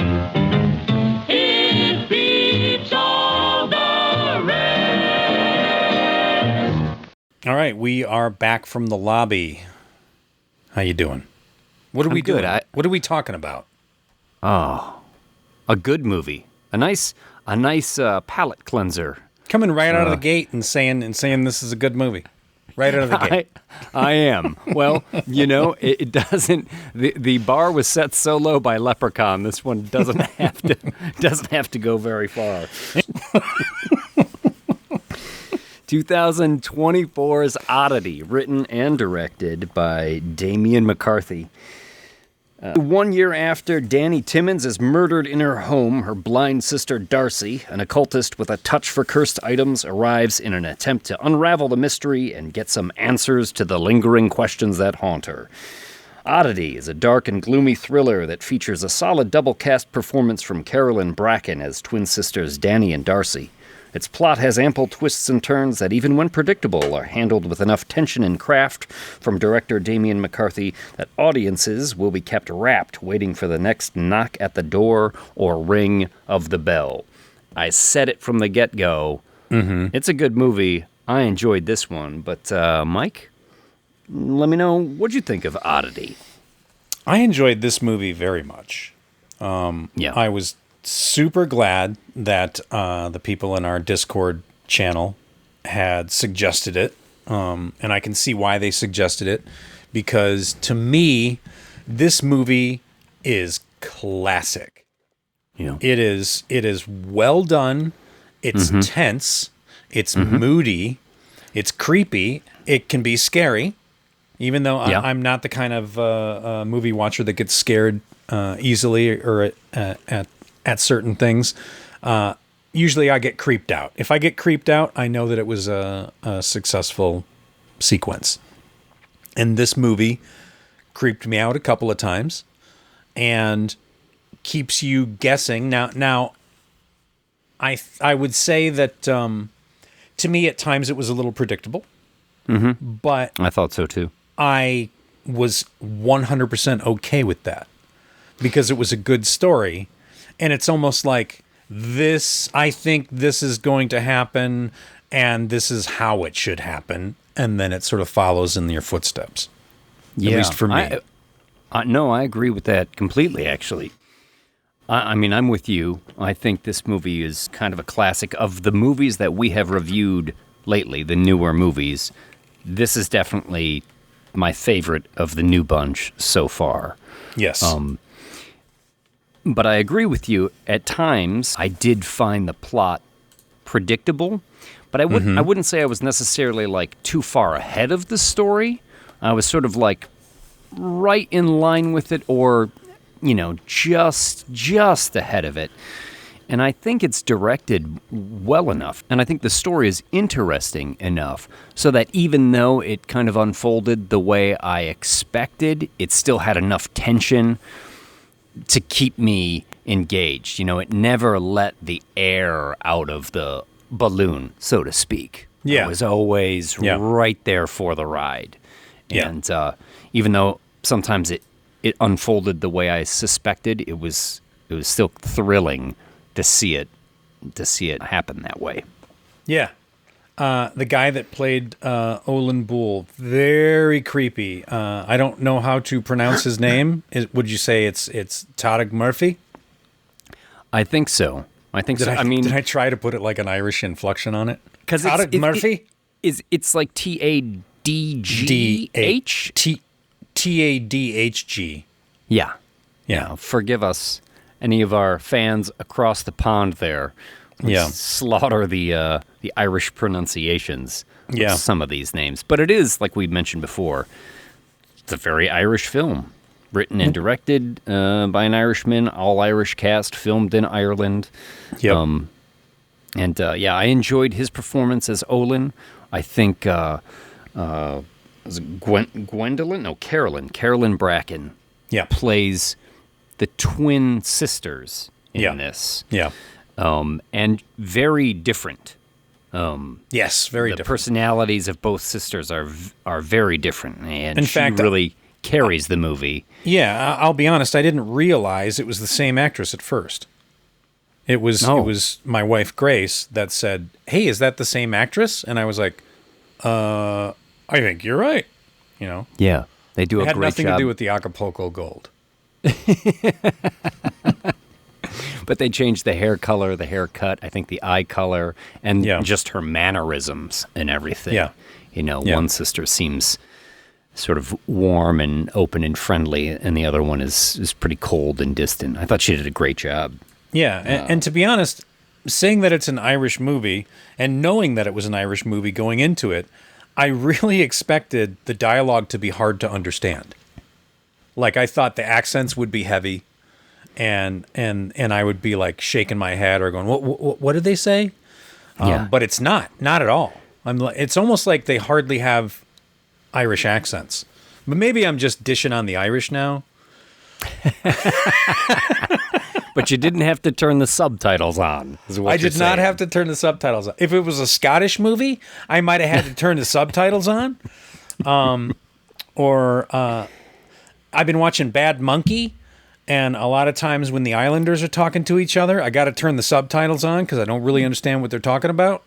Speaker 8: It beats all the rest.
Speaker 3: All right, we are back from the lobby. How you doing? What are we doing? What are we talking about?
Speaker 5: Oh, a good movie. A nice palate cleanser.
Speaker 3: Coming right out of the gate and saying this is a good movie. Right out of the gate.
Speaker 5: I am. Well, it doesn't. The bar was set so low by Leprechaun. This one doesn't have to go very far. 2024's Oddity, written and directed by Damian McCarthy. 1 year after Danny Timmons is murdered in her home, her blind sister Darcy, an occultist with a touch for cursed items, arrives in an attempt to unravel the mystery and get some answers to the lingering questions that haunt her. Oddity is a dark and gloomy thriller that features a solid double-cast performance from Carolyn Bracken as twin sisters Danny and Darcy. Its plot has ample twists and turns that, even when predictable, are handled with enough tension and craft from director Damian McCarthy that audiences will be kept rapt, waiting for the next knock at the door or ring of the bell. I said it from the get-go. Mm-hmm. It's a good movie. I enjoyed this one. But, Mike, let me know, what'd you think of Oddity?
Speaker 3: I enjoyed this movie very much. I was super glad that the people in our Discord channel had suggested it, and I can see why they suggested it, because to me, this movie is classic.
Speaker 5: Yeah.
Speaker 3: It is well done. It's tense. It's moody. It's creepy. It can be scary, even though I'm not the kind of movie watcher that gets scared easily or at certain things. Usually I get creeped out. If I get creeped out, I know that it was a successful sequence. And this movie creeped me out a couple of times and keeps you guessing. Now, I would say that to me at times it was a little predictable. Mm-hmm. But
Speaker 5: I thought so too.
Speaker 3: I was 100% okay with that because it was a good story. And it's almost like this, I think this is going to happen, and this is how it should happen. And then it sort of follows in your footsteps.
Speaker 5: Yeah.
Speaker 3: At least for me.
Speaker 5: No, I agree with that completely, actually. I mean, I'm with you. I think this movie is kind of a classic. Of the movies that we have reviewed lately, the newer movies, this is definitely my favorite of the new bunch so far.
Speaker 3: Yes.
Speaker 5: But I agree with you. At times, I did find the plot predictable, But I wouldn't say I was necessarily like too far ahead of the story. I was sort of like right in line with it, or just ahead of it. And I think it's directed well enough, and I think the story is interesting enough so that even though it kind of unfolded the way I expected, it still had enough tension to keep me engaged. It never let the air out of the balloon, so to speak.
Speaker 3: Yeah.
Speaker 5: It was always right there for the ride.
Speaker 3: Yeah.
Speaker 5: And even though sometimes it unfolded the way I suspected, it was still thrilling to see it happen that way.
Speaker 3: Yeah. The guy that played Olin Bull, very creepy. I don't know how to pronounce his name. Would you say it's Tarek Murphy?
Speaker 5: I think so.
Speaker 3: Did I try to put it like an Irish inflection on it?
Speaker 5: Because
Speaker 3: Tarek Murphy?
Speaker 5: It's like TADGH?
Speaker 3: TADHG.
Speaker 5: Yeah.
Speaker 3: Yeah.
Speaker 5: Forgive us, any of our fans across the pond there. Slaughter the Irish pronunciations of some of these names. But it is, like we mentioned before, it's a very Irish film. Written and directed by an Irishman, all Irish cast, filmed in Ireland. Yep. I enjoyed his performance as Olin. I think was it Gwendolyn? No, Carolyn Bracken plays the twin sisters in this. Yeah. And very different.
Speaker 3: Yes, very different.
Speaker 5: The personalities of both sisters are very different. And
Speaker 3: in fact,
Speaker 5: really carries the movie.
Speaker 3: Yeah, I'll be honest, I didn't realize it was the same actress at first. It was my wife Grace that said, "Hey, is that the same actress?" And I was like, I think you're right.
Speaker 5: Yeah, they do a great job.
Speaker 3: It had nothing to do with the Acapulco Gold.
Speaker 5: But they changed the hair color, the haircut, I think the eye color, and just her mannerisms and everything. Yeah. One sister seems sort of warm and open and friendly, and the other one is pretty cold and distant. I thought she did a great job.
Speaker 3: Yeah, and to be honest, saying that it's an Irish movie and knowing that it was an Irish movie going into it, I really expected the dialogue to be hard to understand. Like, I thought the accents would be heavy, and I would be like shaking my head or going, what did they say? But it's not at all. It's almost like they hardly have Irish accents. But maybe I'm just dishing on the Irish now.
Speaker 5: But you didn't have to turn the subtitles on.
Speaker 3: I did not have to turn the subtitles on. If it was a Scottish movie, I might have had to turn the subtitles on. I've been watching Bad Monkey, and a lot of times when the Islanders are talking to each other, I got to turn the subtitles on because I don't really understand what they're talking about.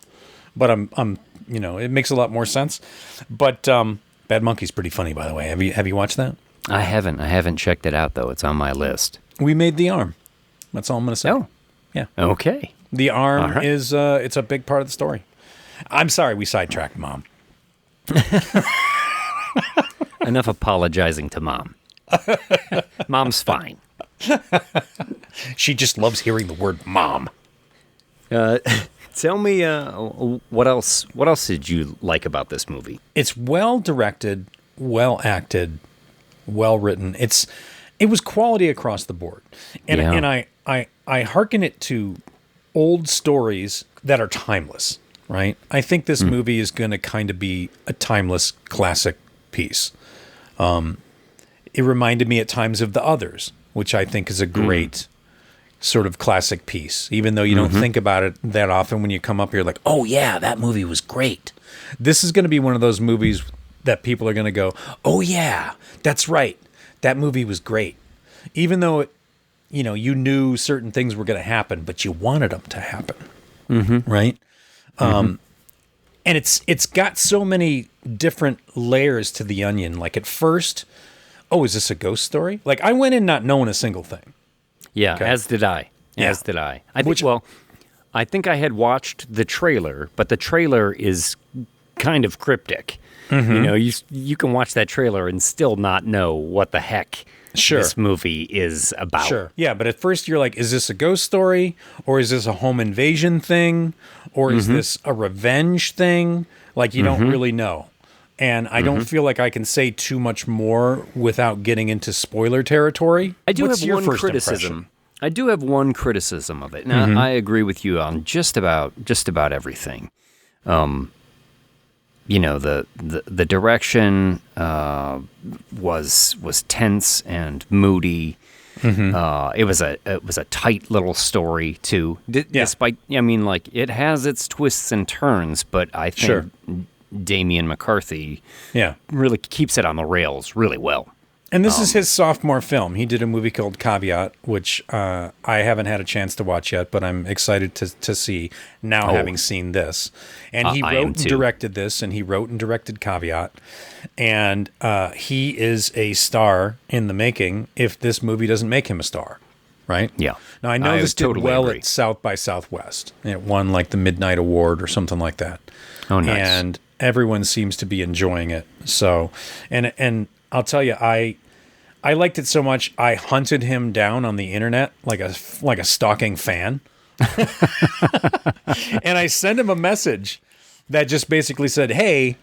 Speaker 3: But I'm it makes a lot more sense. But Bad Monkey's pretty funny, by the way. Have you watched that?
Speaker 5: I haven't checked it out, though. It's on my list.
Speaker 3: We made the arm. That's all I'm going to say.
Speaker 5: Oh.
Speaker 3: Yeah.
Speaker 5: Okay.
Speaker 3: The arm is it's a big part of the story. I'm sorry we sidetracked Mom.
Speaker 5: Enough apologizing to Mom. Mom's fine.
Speaker 3: She just loves hearing the word mom.
Speaker 5: Tell me what else did you like about this movie?
Speaker 3: It's well directed, well acted, well written. It was quality across the board. And I hearken it to old stories that are timeless, right? I think this movie is going to kind of be a timeless classic piece. It reminded me at times of The Others, which I think is a great sort of classic piece, even though you don't think about it that often. When you come up here like, oh yeah, that movie was great. This is going to be one of those movies that people are going to go, oh yeah, that's right. That movie was great. Even though you knew certain things were going to happen, but you wanted them to happen. Right? And it's got so many different layers to the onion. Like at first, is this a ghost story? Like I went in not knowing a single thing.
Speaker 5: Yeah, okay. As did I. I think I had watched the trailer, but the trailer is kind of cryptic. You can watch that trailer and still not know what the heck this movie is about.
Speaker 3: Sure. Yeah, but at first you're like, is this a ghost story? Or is this a home invasion thing? Or is this a revenge thing? Like, you don't really know. And I don't feel like I can say too much more without getting into spoiler territory.
Speaker 5: I do
Speaker 3: What's
Speaker 5: have
Speaker 3: your
Speaker 5: one
Speaker 3: first
Speaker 5: criticism.
Speaker 3: impression?
Speaker 5: I do have one criticism of it. Now, I agree with you on just about everything. You know, the direction was tense and moody. It was a tight little story too. Despite, I mean, like, it has its twists and turns, but I think Damian McCarthy really keeps it on the rails really well.
Speaker 3: And this is his sophomore film. He did a movie called Caveat, which I haven't had a chance to watch yet, but I'm excited to see now, having seen this. And he wrote and directed this, and he wrote and directed Caveat. And he is a star in the making if this movie doesn't make him a star, right?
Speaker 5: Yeah.
Speaker 3: Now, I know this did well at South by Southwest. It won like the Midnight Award or something like that.
Speaker 5: Oh, nice.
Speaker 3: And everyone seems to be enjoying it. So, and I'll tell you, I liked it so much, I hunted him down on the internet like a stalking fan. And I sent him a message that just basically said, hey,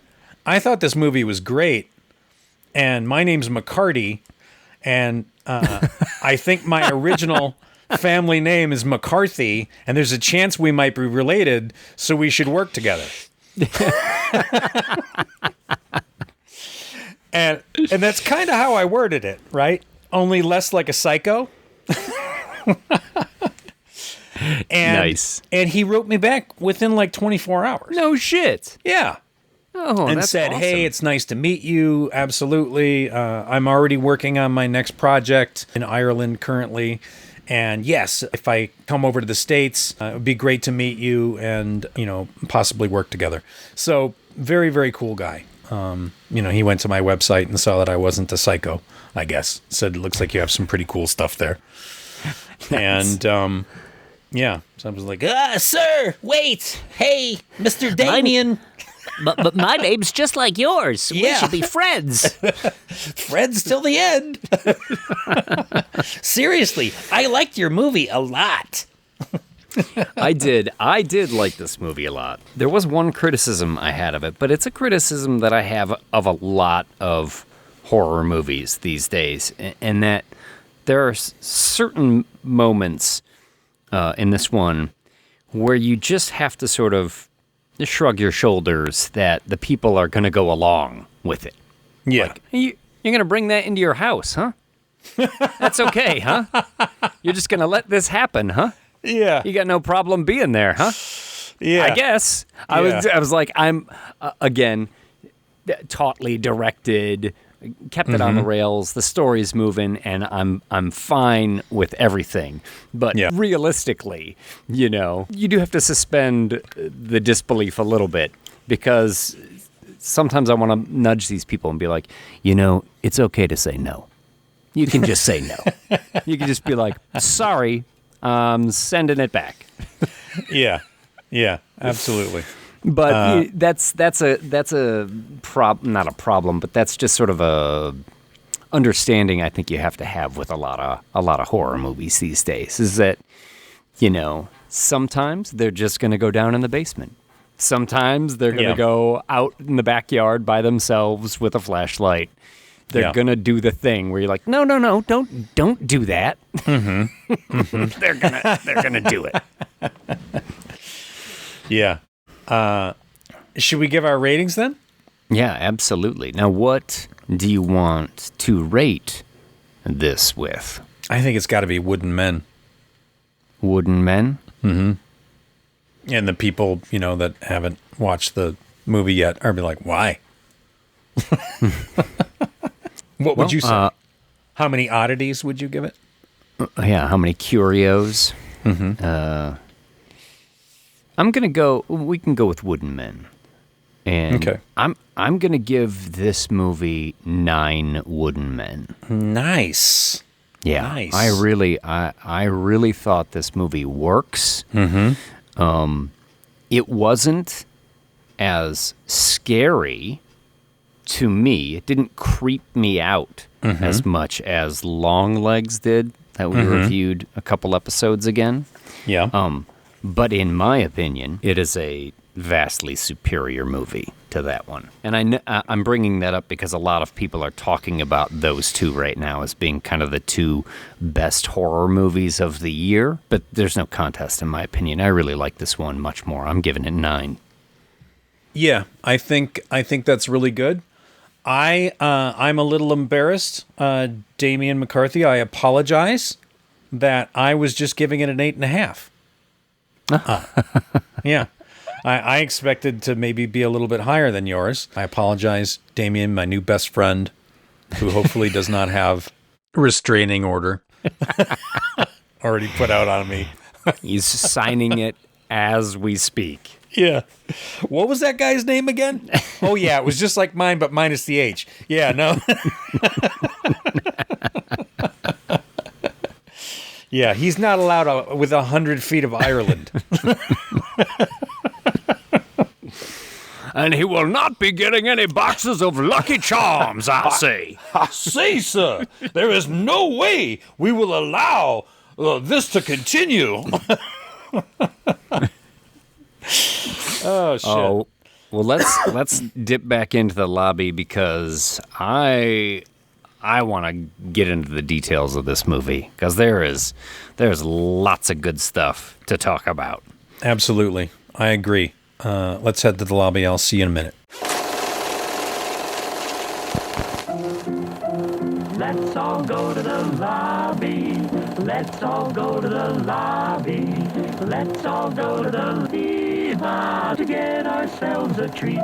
Speaker 3: I thought this movie was great, and my name's McCarty, and I think my original family name is McCarthy, and there's a chance we might be related, so we should work together. And that's kind of how I worded it, right? Only less like a psycho.
Speaker 5: Nice.
Speaker 3: And he wrote me back within like 24 hours.
Speaker 5: No shit.
Speaker 3: Yeah.
Speaker 5: Oh,
Speaker 3: and
Speaker 5: that's
Speaker 3: said,
Speaker 5: awesome.
Speaker 3: hey, it's nice to meet you. Absolutely. I'm already working on my next project in Ireland currently. And yes, if I come over to the States, it would be great to meet you and, possibly work together. So very, very cool guy. He went to my website and saw that I wasn't a psycho, I guess. Said, it looks like you have some pretty cool stuff there. Nice. And, so I was like,
Speaker 4: sir, wait. Hey, Mr. Damien. But my name's just like yours. We should be friends.
Speaker 3: Friends till the end.
Speaker 4: Seriously, I liked your movie a lot.
Speaker 5: I did like this movie a lot. There was one criticism I had of it, but it's a criticism that I have of a lot of horror movies these days, and that there are certain moments in this one where you just have to sort of shrug your shoulders that the people are going to go along with it.
Speaker 3: Yeah.
Speaker 5: Like, you're going to bring that into your house, huh? That's okay, huh? You're just going to let this happen, huh?
Speaker 3: Yeah.
Speaker 5: You got no problem being there, huh?
Speaker 3: Yeah.
Speaker 5: I guess. I was like, I'm, again, tautly directed, kept it on the rails, the story's moving, and I'm fine with everything. But realistically, you do have to suspend the disbelief a little bit, because sometimes I want to nudge these people and be like, it's okay to say no. You can just say no. You can just be like, sorry, I'm sending it back.
Speaker 3: Yeah, absolutely.
Speaker 5: But that's a not a problem, but that's just sort of a understanding I think you have to have with a lot of horror movies these days. Is that sometimes they're just going to go down in the basement. Sometimes they're going to go out in the backyard by themselves with a flashlight. They're gonna do the thing where you're like, no, don't do that. They're gonna do it.
Speaker 3: Yeah. Should we give our ratings then?
Speaker 5: Yeah, absolutely. Now, what do you want to rate this with?
Speaker 3: I think it's got to be Wooden Men.
Speaker 5: Wooden Men?
Speaker 3: Mm-hmm. And the people, that haven't watched the movie yet are be like, why? What would you say? How many oddities would you give it?
Speaker 5: Yeah, how many curios?
Speaker 3: Mm-hmm.
Speaker 5: I'm gonna go. We can go with Wooden Men, and
Speaker 3: okay.
Speaker 5: I'm gonna give this movie 9 Wooden Men.
Speaker 3: Nice.
Speaker 5: Yeah,
Speaker 3: nice.
Speaker 5: I really thought this movie works.
Speaker 3: Mm-hmm.
Speaker 5: It wasn't as scary to me. It didn't creep me out as much as Longlegs did, that we reviewed a couple episodes again.
Speaker 3: Yeah.
Speaker 5: But in my opinion, it is a vastly superior movie to that one. And I'm bringing that up because a lot of people are talking about those two right now as being kind of the two best horror movies of the year. But there's no contest in my opinion. I really like this one much more. I'm giving it 9.
Speaker 3: Yeah, I think that's really good. I'm a little embarrassed, Damian McCarthy. I apologize that I was just giving it an 8.5. Yeah, I expected to maybe be a little bit higher than yours. I apologize, Damian, my new best friend, who hopefully does not have a restraining order already put out on me.
Speaker 5: He's signing it as we speak.
Speaker 3: Yeah. What was that guy's name again? Oh, yeah, it was just like mine, but minus the H. Yeah, no. Yeah, he's not allowed with 100 feet of Ireland.
Speaker 7: And he will not be getting any boxes of Lucky Charms, I say.
Speaker 1: I say, sir, there is no way we will allow this to continue.
Speaker 3: Oh, shit.
Speaker 5: Oh, well, let's dip back into the lobby because I want to get into the details of this movie because there's lots of good stuff to talk about.
Speaker 3: Absolutely. I agree. Let's head to the lobby. I'll see you in a minute.
Speaker 8: Let's all go to the lobby. Let's all go to the lobby. Let's all go to the diva to get ourselves a treat.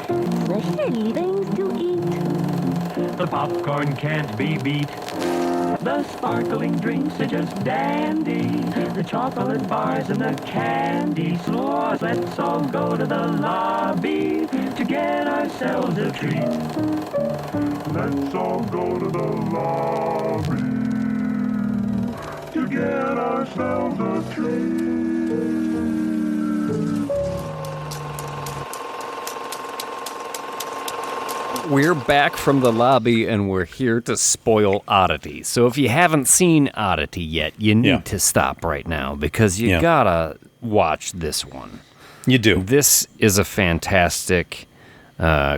Speaker 9: Delicious things to eat.
Speaker 8: The popcorn can't be beat. The sparkling drinks are just dandy. The chocolate bars and the candy stores. Let's all go to the lobby to get ourselves a treat. Let's all go to the lobby to get ourselves a treat.
Speaker 5: We're back from the lobby, and we're here to spoil Oddity. So if you haven't seen Oddity yet, you need to stop right now because you gotta watch this one.
Speaker 3: You do.
Speaker 5: This is a fantastic,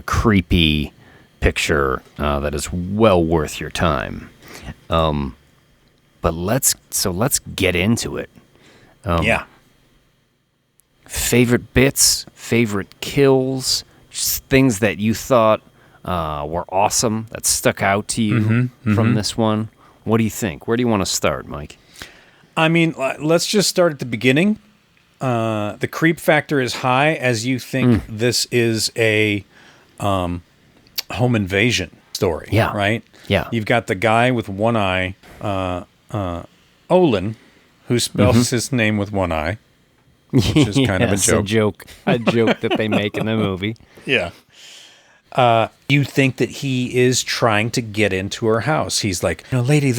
Speaker 5: creepy picture that is well worth your time. But let's get into it. Favorite bits, favorite kills, just things that you thought were awesome, that stuck out to you from this one. What do you think? Where do you want to start, Mike?
Speaker 3: I mean, let's just start at the beginning. The creep factor is high as you think this is a home invasion story, right?
Speaker 5: Yeah.
Speaker 3: You've got the guy with one eye, Olin, who spells his name with one eye, which is kind of a joke.
Speaker 5: A joke that they make in the movie.
Speaker 3: Yeah. You think that he is trying to get into her house. He's like, lady,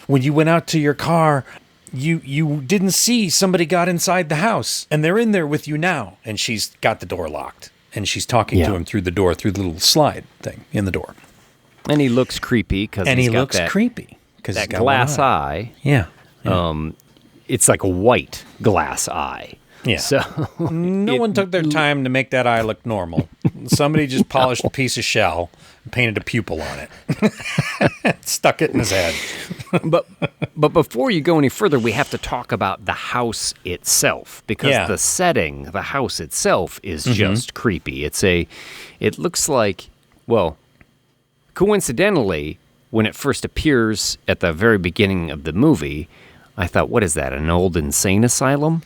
Speaker 3: when you went out to your car, you didn't see somebody got inside the house and they're in there with you now. And she's got the door locked and she's talking to him through the door, through the little slide thing in the door.
Speaker 5: And he looks creepy because
Speaker 3: he looks creepy because
Speaker 5: that glass eye.
Speaker 3: Yeah.
Speaker 5: It's like a white glass eye.
Speaker 3: Yeah.
Speaker 5: So
Speaker 3: no one took their time to make that eye look normal. Somebody just polished a piece of shell and painted a pupil on it. Stuck it in his head.
Speaker 5: But before you go any further, we have to talk about the house itself because the setting, the house itself is just creepy. It looks like, well, coincidentally, when it first appears at the very beginning of the movie, I thought, what is that, an old insane asylum?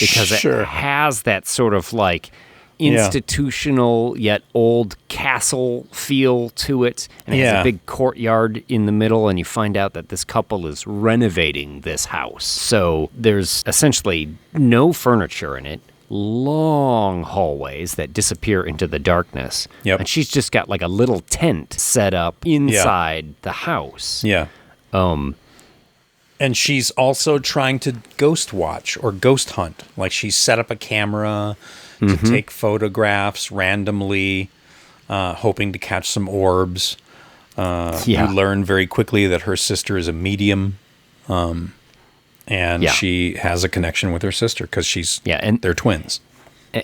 Speaker 5: Because it has that sort of like institutional yet old castle feel to it. And it has a big courtyard in the middle, and you find out that this couple is renovating this house. So there's essentially no furniture in it, long hallways that disappear into the darkness.
Speaker 3: Yep.
Speaker 5: And she's just got like a little tent set up inside the house.
Speaker 3: Yeah. And she's also trying to ghost watch or ghost hunt. Like she's set up a camera to take photographs randomly, hoping to catch some orbs. You learn very quickly that her sister is a medium, and she has a connection with her sister because they're twins.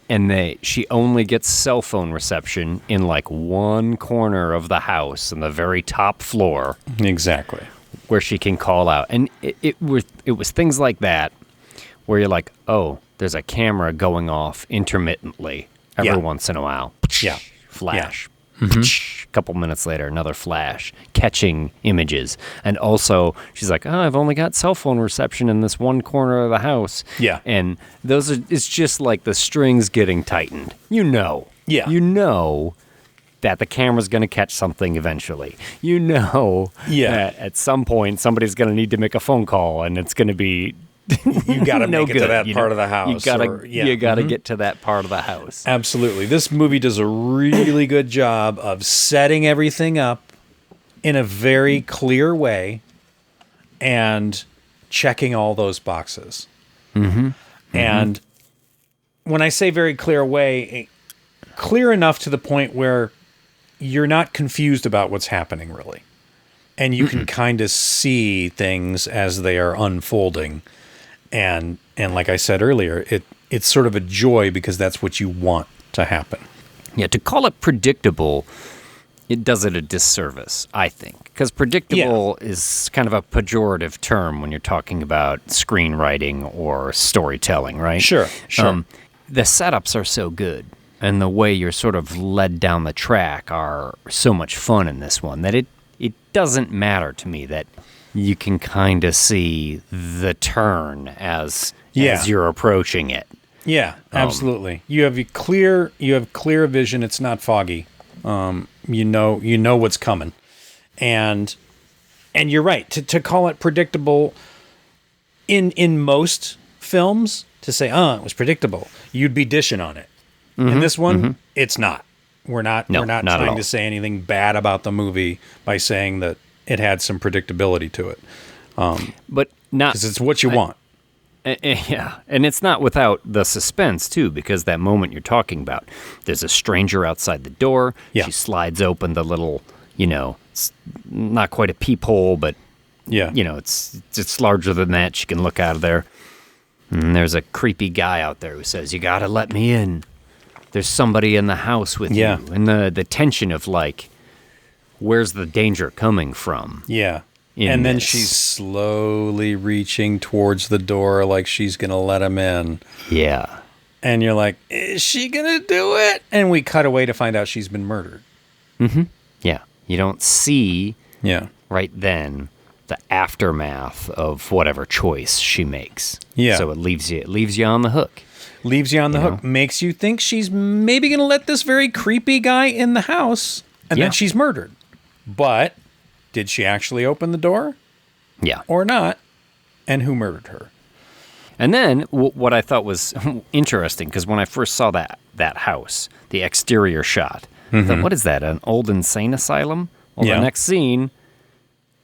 Speaker 5: And she only gets cell phone reception in like one corner of the house on the very top floor.
Speaker 3: Exactly.
Speaker 5: Where she can call out. And it was things like that where you're like, oh, there's a camera going off intermittently every once in a while.
Speaker 3: Yeah.
Speaker 5: Flash. A couple minutes later, another flash, catching images. And also, she's like, oh, I've only got cell phone reception in this one corner of the house.
Speaker 3: Yeah.
Speaker 5: And it's just like the strings getting tightened. You know.
Speaker 3: Yeah.
Speaker 5: You know that the camera's going to catch something eventually. You know that at some point, somebody's going to need to make a phone call, and it's going to be...
Speaker 3: You got to make it to that part of the house.
Speaker 5: You got to get to that part of the house.
Speaker 3: Absolutely. This movie does a really good job of setting everything up in a very clear way and checking all those boxes. And when I say very clear way, clear enough to the point where you're not confused about what's happening, really. And you can kind of see things as they are unfolding. And like I said earlier, it's sort of a joy because that's what you want to happen.
Speaker 5: Yeah, to call it predictable, it does it a disservice, I think. Because predictable is kind of a pejorative term when you're talking about screenwriting or storytelling, right?
Speaker 3: Sure.
Speaker 5: The setups are so good, and the way you're sort of led down the track are so much fun in this one that it doesn't matter to me that you can kind of see the turn as you're approaching it.
Speaker 3: Yeah, absolutely. You have clear vision. It's not foggy. You know what's coming, and you're right to call it predictable. In most films, to say it was predictable, you'd be dishing on it. In this one, it's not. We're not trying to say anything bad about the movie by saying that it had some predictability to it.
Speaker 5: But not
Speaker 3: because it's what you want.
Speaker 5: Yeah, and it's not without the suspense, too, because that moment you're talking about, there's a stranger outside the door.
Speaker 3: Yeah.
Speaker 5: She slides open the little, it's not quite a peephole, but, it's larger than that. She can look out of there. And there's a creepy guy out there who says, you got to let me in. There's somebody in the house with you. And the tension of, like, where's the danger coming from?
Speaker 3: Yeah. And then she's slowly reaching towards the door like she's going to let him in.
Speaker 5: Yeah.
Speaker 3: And you're like, is she going to do it? And we cut away to find out she's been murdered.
Speaker 5: Yeah. You don't see right then the aftermath of whatever choice she makes.
Speaker 3: Yeah.
Speaker 5: So it leaves you on the hook.
Speaker 3: Leaves you on the hook. Makes you think she's maybe going to let this very creepy guy in the house. And then she's murdered. But did she actually open the door?
Speaker 5: Yeah.
Speaker 3: Or not? And who murdered her?
Speaker 5: And then what I thought was interesting, because when I first saw that house, the exterior shot, I thought, what is that, an old insane asylum? Well, the next scene,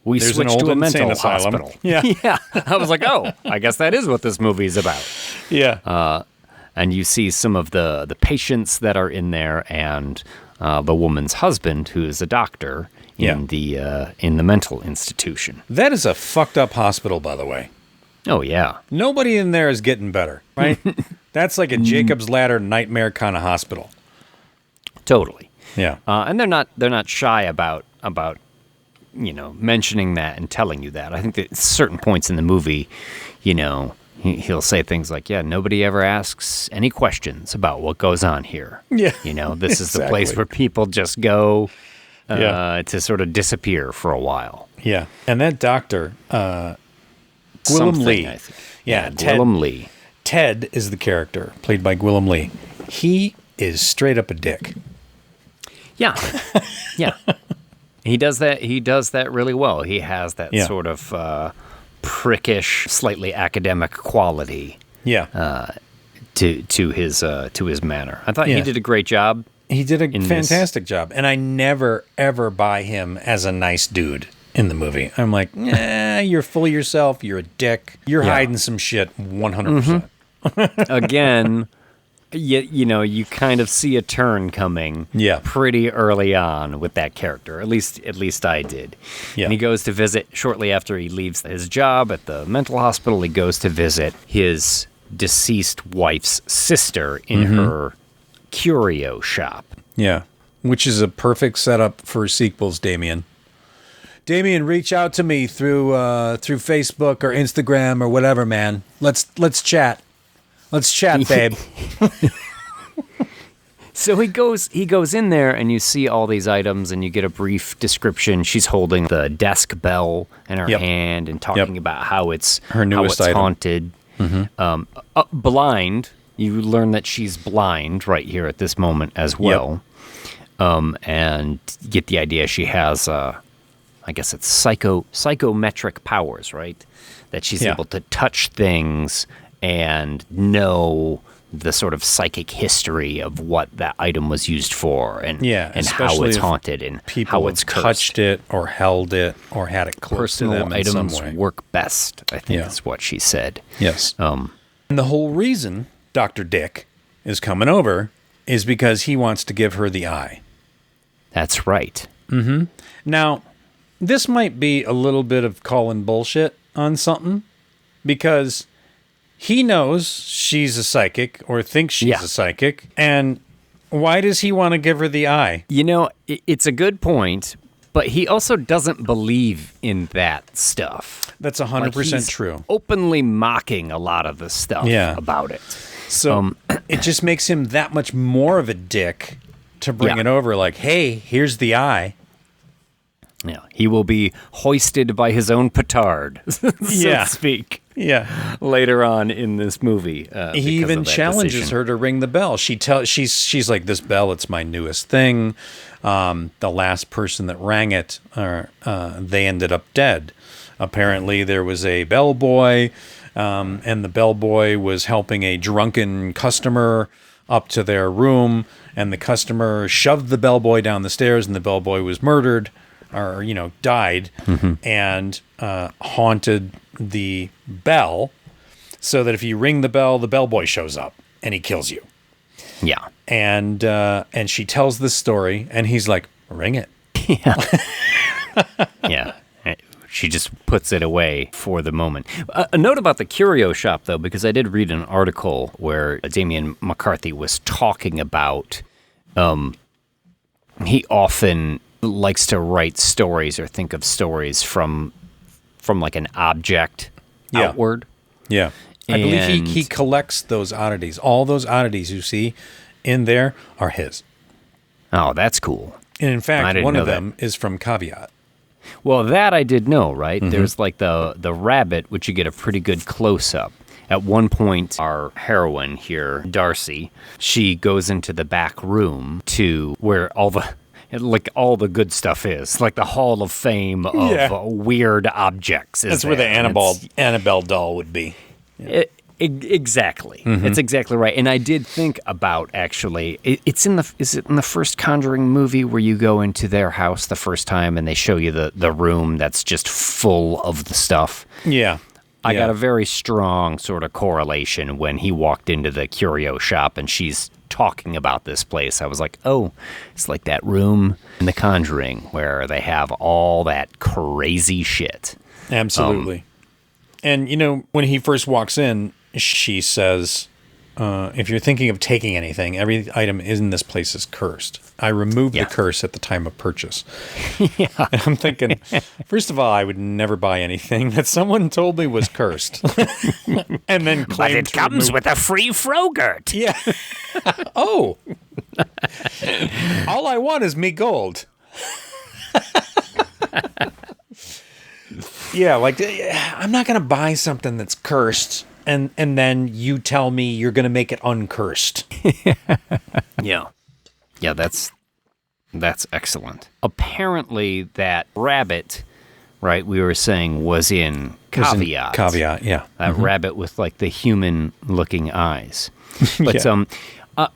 Speaker 3: There's
Speaker 5: switch to a mental hospital.
Speaker 3: Yeah.
Speaker 5: Yeah. I was like, oh, I guess that is what this movie is about.
Speaker 3: Yeah.
Speaker 5: And you see some of the patients that are in there and the woman's husband, who is a doctor in the mental institution.
Speaker 3: That is a fucked up hospital, by the way.
Speaker 5: Oh, yeah.
Speaker 3: Nobody in there is getting better, right? That's like a Jacob's Ladder nightmare kind of hospital.
Speaker 5: Totally.
Speaker 3: Yeah.
Speaker 5: And they're not shy about mentioning that and telling you that. I think that at certain points in the movie, he'll say things like, yeah, nobody ever asks any questions about what goes on here.
Speaker 3: Yeah.
Speaker 5: This is the place where people just go to sort of disappear for a while.
Speaker 3: Yeah. And that doctor, Gwillem Lee.
Speaker 5: I think.
Speaker 3: Yeah,
Speaker 5: Gwillem Lee.
Speaker 3: Ted is the character, played by Gwillem Lee. He is straight up a dick.
Speaker 5: Yeah. Yeah. He does that really well. He has that sort of prickish, slightly academic quality.
Speaker 3: Yeah.
Speaker 5: To his manner. I thought he did a great job.
Speaker 3: He did a fantastic job. And I never, ever buy him as a nice dude in the movie. I'm like, you're full of yourself. You're a dick. You're hiding some shit 100%.
Speaker 5: Again, you kind of see a turn coming pretty early on with that character. At least I did. Yeah. And he goes to visit shortly after he leaves his job at the mental hospital. He goes to visit his deceased wife's sister in her curio shop.
Speaker 3: Yeah, which is a perfect setup for sequels, Damien. Damien, reach out to me through Facebook or Instagram or whatever, man. Let's chat. Let's chat, babe.
Speaker 5: So he goes in there, and you see all these items, and you get a brief description. She's holding the desk bell in her hand and talking about how it's
Speaker 3: her newest item.
Speaker 5: Haunted. Blind. You learn that she's blind right here at this moment as well. And get the idea she has, I guess it's psychometric powers, right? That she's able to touch things and know the sort of psychic history of what that item was used for and how it's haunted and how it's cursed.
Speaker 3: Touched it or held it or had it close to them in some way.
Speaker 5: Personal items work best, I think is what she said.
Speaker 3: Yes. And the whole reason Dr. Dick is coming over is because he wants to give her the eye.
Speaker 5: That's right.
Speaker 3: Mm-hmm. Now, this might be a little bit of calling bullshit on something because he knows she's a psychic or thinks she's a psychic. And why does he want to give her the eye?
Speaker 5: You know, it's a good point, but he also doesn't believe in that stuff.
Speaker 3: That's 100% true.
Speaker 5: Openly mocking a lot of the stuff about it.
Speaker 3: So it just makes him that much more of a dick to bring it over like, hey, here's the eye.
Speaker 5: Yeah, he will be hoisted by his own petard, so to speak.
Speaker 3: Yeah,
Speaker 5: later on in this movie,
Speaker 3: he even challenges her to ring the bell. She's like, "This bell, it's my newest thing." The last person that rang it, they ended up dead. Apparently, there was a bellboy, and the bellboy was helping a drunken customer up to their room, and the customer shoved the bellboy down the stairs, and the bellboy was murdered. Or, died and haunted the bell so that if you ring the bellboy shows up and he kills you.
Speaker 5: Yeah.
Speaker 3: And she tells this story and he's like, ring it.
Speaker 5: Yeah. She just puts it away for the moment. A note about the curio shop, though, because I did read an article where Damian McCarthy was talking about he often likes to write stories or think of stories from like an object outward.
Speaker 3: Yeah. I believe he collects those oddities. All those oddities you see in there are his.
Speaker 5: Oh, that's cool.
Speaker 3: And in fact, one of them is from Caveat.
Speaker 5: Well, that I did know, right? There's like the rabbit, which you get a pretty good close-up. At one point, our heroine here, Darcy, she goes into the back room to where all the good stuff is, like the Hall of Fame of weird objects.
Speaker 3: That's where the Annabelle doll would be.
Speaker 5: Yeah. Exactly. It's exactly right. And I did think about, actually, is it in the first Conjuring movie where you go into their house the first time and they show you the room that's just full of the stuff?
Speaker 3: Yeah.
Speaker 5: I got a very strong sort of correlation when he walked into the curio shop and she's talking about this place. I was like, oh, it's like that room in The Conjuring where they have all that crazy shit.
Speaker 3: Absolutely. And, when he first walks in, she says, if you're thinking of taking anything, every item in this place is cursed. I removed the curse at the time of purchase. And I'm thinking, first of all, I would never buy anything that someone told me was cursed. And then claimed
Speaker 7: but it comes with a free Frogurt.
Speaker 3: Yeah. Oh. All I want is me gold. Yeah, like, I'm not going to buy something that's cursed and then you tell me you're going to make it uncursed.
Speaker 5: Yeah, that's excellent. Apparently that rabbit, right, we were saying was in Caveat.
Speaker 3: Caveat, yeah.
Speaker 5: That rabbit with like the human-looking eyes. But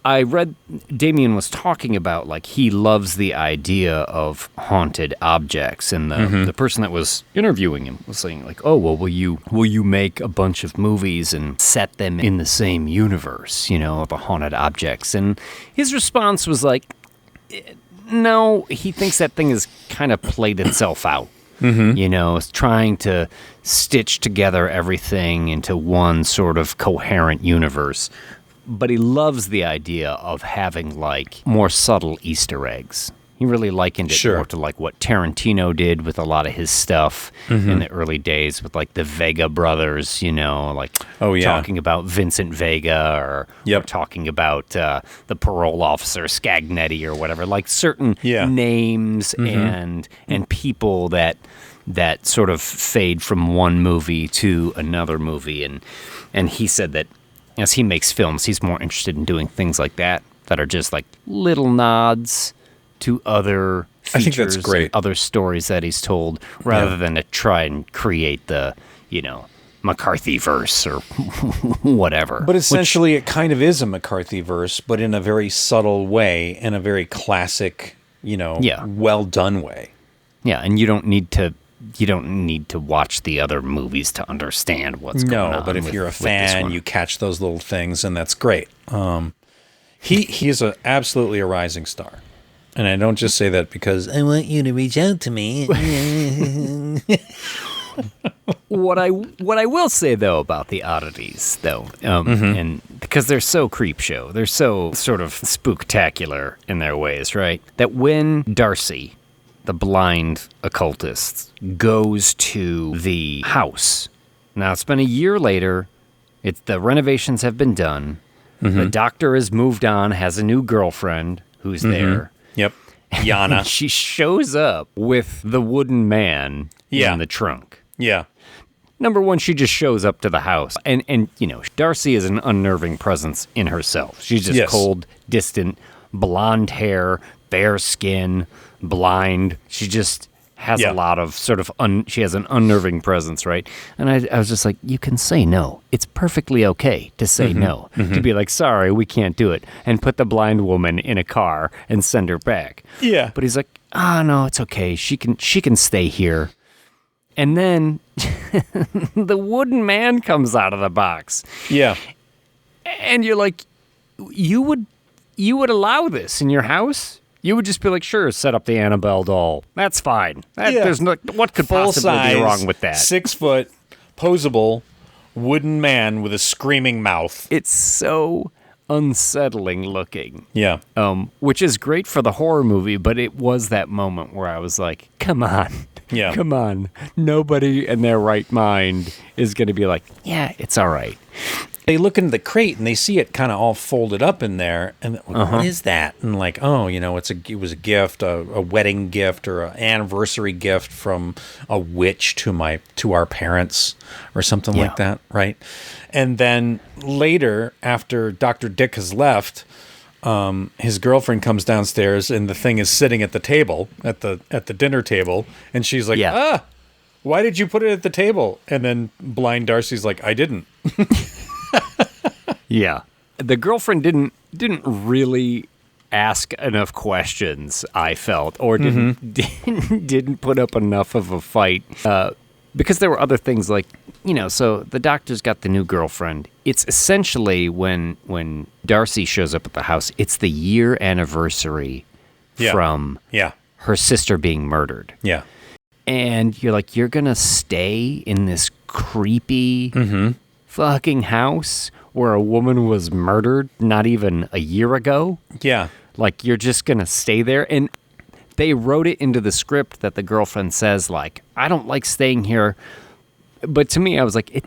Speaker 5: I read Damien was talking about, like, he loves the idea of haunted objects, and the person that was interviewing him was saying, like, oh, well, will you make a bunch of movies and set them in the same universe, of the haunted objects? And his response was like, no, he thinks that thing has kind of played itself out. It's trying to stitch together everything into one sort of coherent universe. But he loves the idea of having, like, more subtle Easter eggs. He really likened it more to, like, what Tarantino did with a lot of his stuff in the early days with, like, the Vega brothers, talking about Vincent Vega or talking about the parole officer Scagnetti or whatever, like certain names and people that sort of fade from one movie to another movie. And he said that as he makes films, he's more interested in doing things like that are just like little nods to other features,
Speaker 3: I think that's great.
Speaker 5: And other stories that he's told, rather than to try and create the, McCarthy verse or whatever.
Speaker 3: But essentially, it kind of is a McCarthy verse, but in a very subtle way, in a very classic, well done way.
Speaker 5: Yeah, and you don't need to watch the other movies to understand what's going on.
Speaker 3: No, but if you're a fan, you catch those little things, and that's great. He's absolutely a rising star. And I don't just say that because I want you to reach out to me.
Speaker 5: What I will say, though, about the Oddities, though, and because they're so creep show, they're so sort of spooktacular in their ways, right? That when Darcy, the blind occultist, goes to the house. Now, it's been a year later. The renovations have been done. The doctor has moved on, has a new girlfriend who's there.
Speaker 3: Yep. Yana.
Speaker 5: She shows up with the wooden man in the trunk.
Speaker 3: Yeah.
Speaker 5: Number one, she just shows up to the house. And Darcy is an unnerving presence in herself. She's just cold, distant, blonde hair, fair skin, blind. She just has a lot of sort of, she has an unnerving presence, right? And I was just like, you can say no. It's perfectly okay to say no. To be like, sorry, we can't do it. And put the blind woman in a car and send her back.
Speaker 3: Yeah.
Speaker 5: But he's like, no, it's okay. She can stay here. And then the wooden man comes out of the box.
Speaker 3: Yeah.
Speaker 5: And you're like, you would allow this in your house? You would just be like, sure, set up the Annabelle doll. That's fine. There's what could possibly be wrong with that?
Speaker 3: 6 foot, posable, wooden man with a screaming mouth.
Speaker 5: It's so unsettling looking.
Speaker 3: Yeah.
Speaker 5: Which is great for the horror movie, but it was that moment where I was like, come on.
Speaker 3: Yeah.
Speaker 5: Come on. Nobody in their right mind is going to be like, yeah, it's all right.
Speaker 3: They look into the crate and they see it kind of all folded up in there. And what is that? And like, oh, it was a gift, a wedding gift or an anniversary gift from a witch to our parents or something like that, right? And then later, after Dr. Dick has left, his girlfriend comes downstairs and the thing is sitting at the table, at the dinner table, and she's like, why did you put it at the table? And then blind Darcy's like, I didn't.
Speaker 5: Yeah. The girlfriend didn't really ask enough questions, I felt, or didn't put up enough of a fight. Because there were other things like, so the doctor's got the new girlfriend. It's essentially when Darcy shows up at the house, it's the year anniversary from her sister being murdered.
Speaker 3: Yeah.
Speaker 5: And you're like, you're going to stay in this creepy fucking house where a woman was murdered not even a year ago?
Speaker 3: Yeah.
Speaker 5: Like, you're just going to stay there? And they wrote it into the script that the girlfriend says, like, I don't like staying here. But to me, I was like,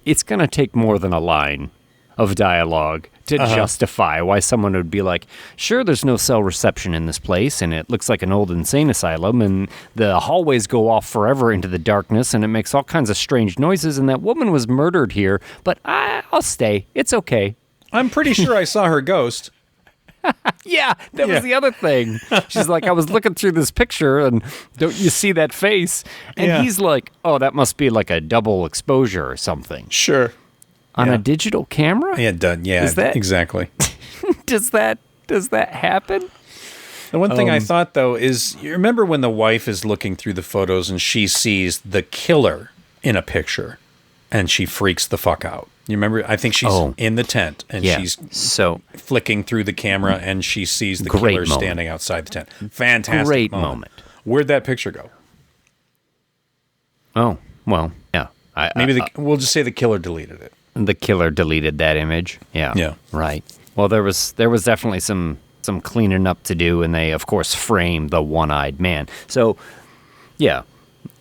Speaker 5: it's going to take more than a line of dialogue to justify why someone would be like, sure, there's no cell reception in this place, and it looks like an old insane asylum, and the hallways go off forever into the darkness, and it makes all kinds of strange noises, and that woman was murdered here, but I'll stay. It's okay.
Speaker 3: I'm pretty sure I saw her ghost.
Speaker 5: Yeah, that was the other thing. She's like, I was looking through this picture, and don't you see that face? And he's like, oh, that must be like a double exposure or something.
Speaker 3: Sure.
Speaker 5: On a digital camera?
Speaker 3: Yeah, done. Yeah,
Speaker 5: is that
Speaker 3: exactly.
Speaker 5: Does that happen?
Speaker 3: The one thing I thought, though, is you remember when the wife is looking through the photos and she sees the killer in a picture and she freaks the fuck out. You remember? I think she's in the tent and she's flicking through the camera and she sees the killer standing outside the tent. Fantastic
Speaker 5: Great moment.
Speaker 3: Where'd that picture go?
Speaker 5: Oh, well, yeah.
Speaker 3: We'll just say the killer deleted it.
Speaker 5: The killer deleted that image. Yeah.
Speaker 3: Yeah.
Speaker 5: Right. Well, there was definitely some cleaning up to do, and they, of course, framed the one-eyed man. So, yeah,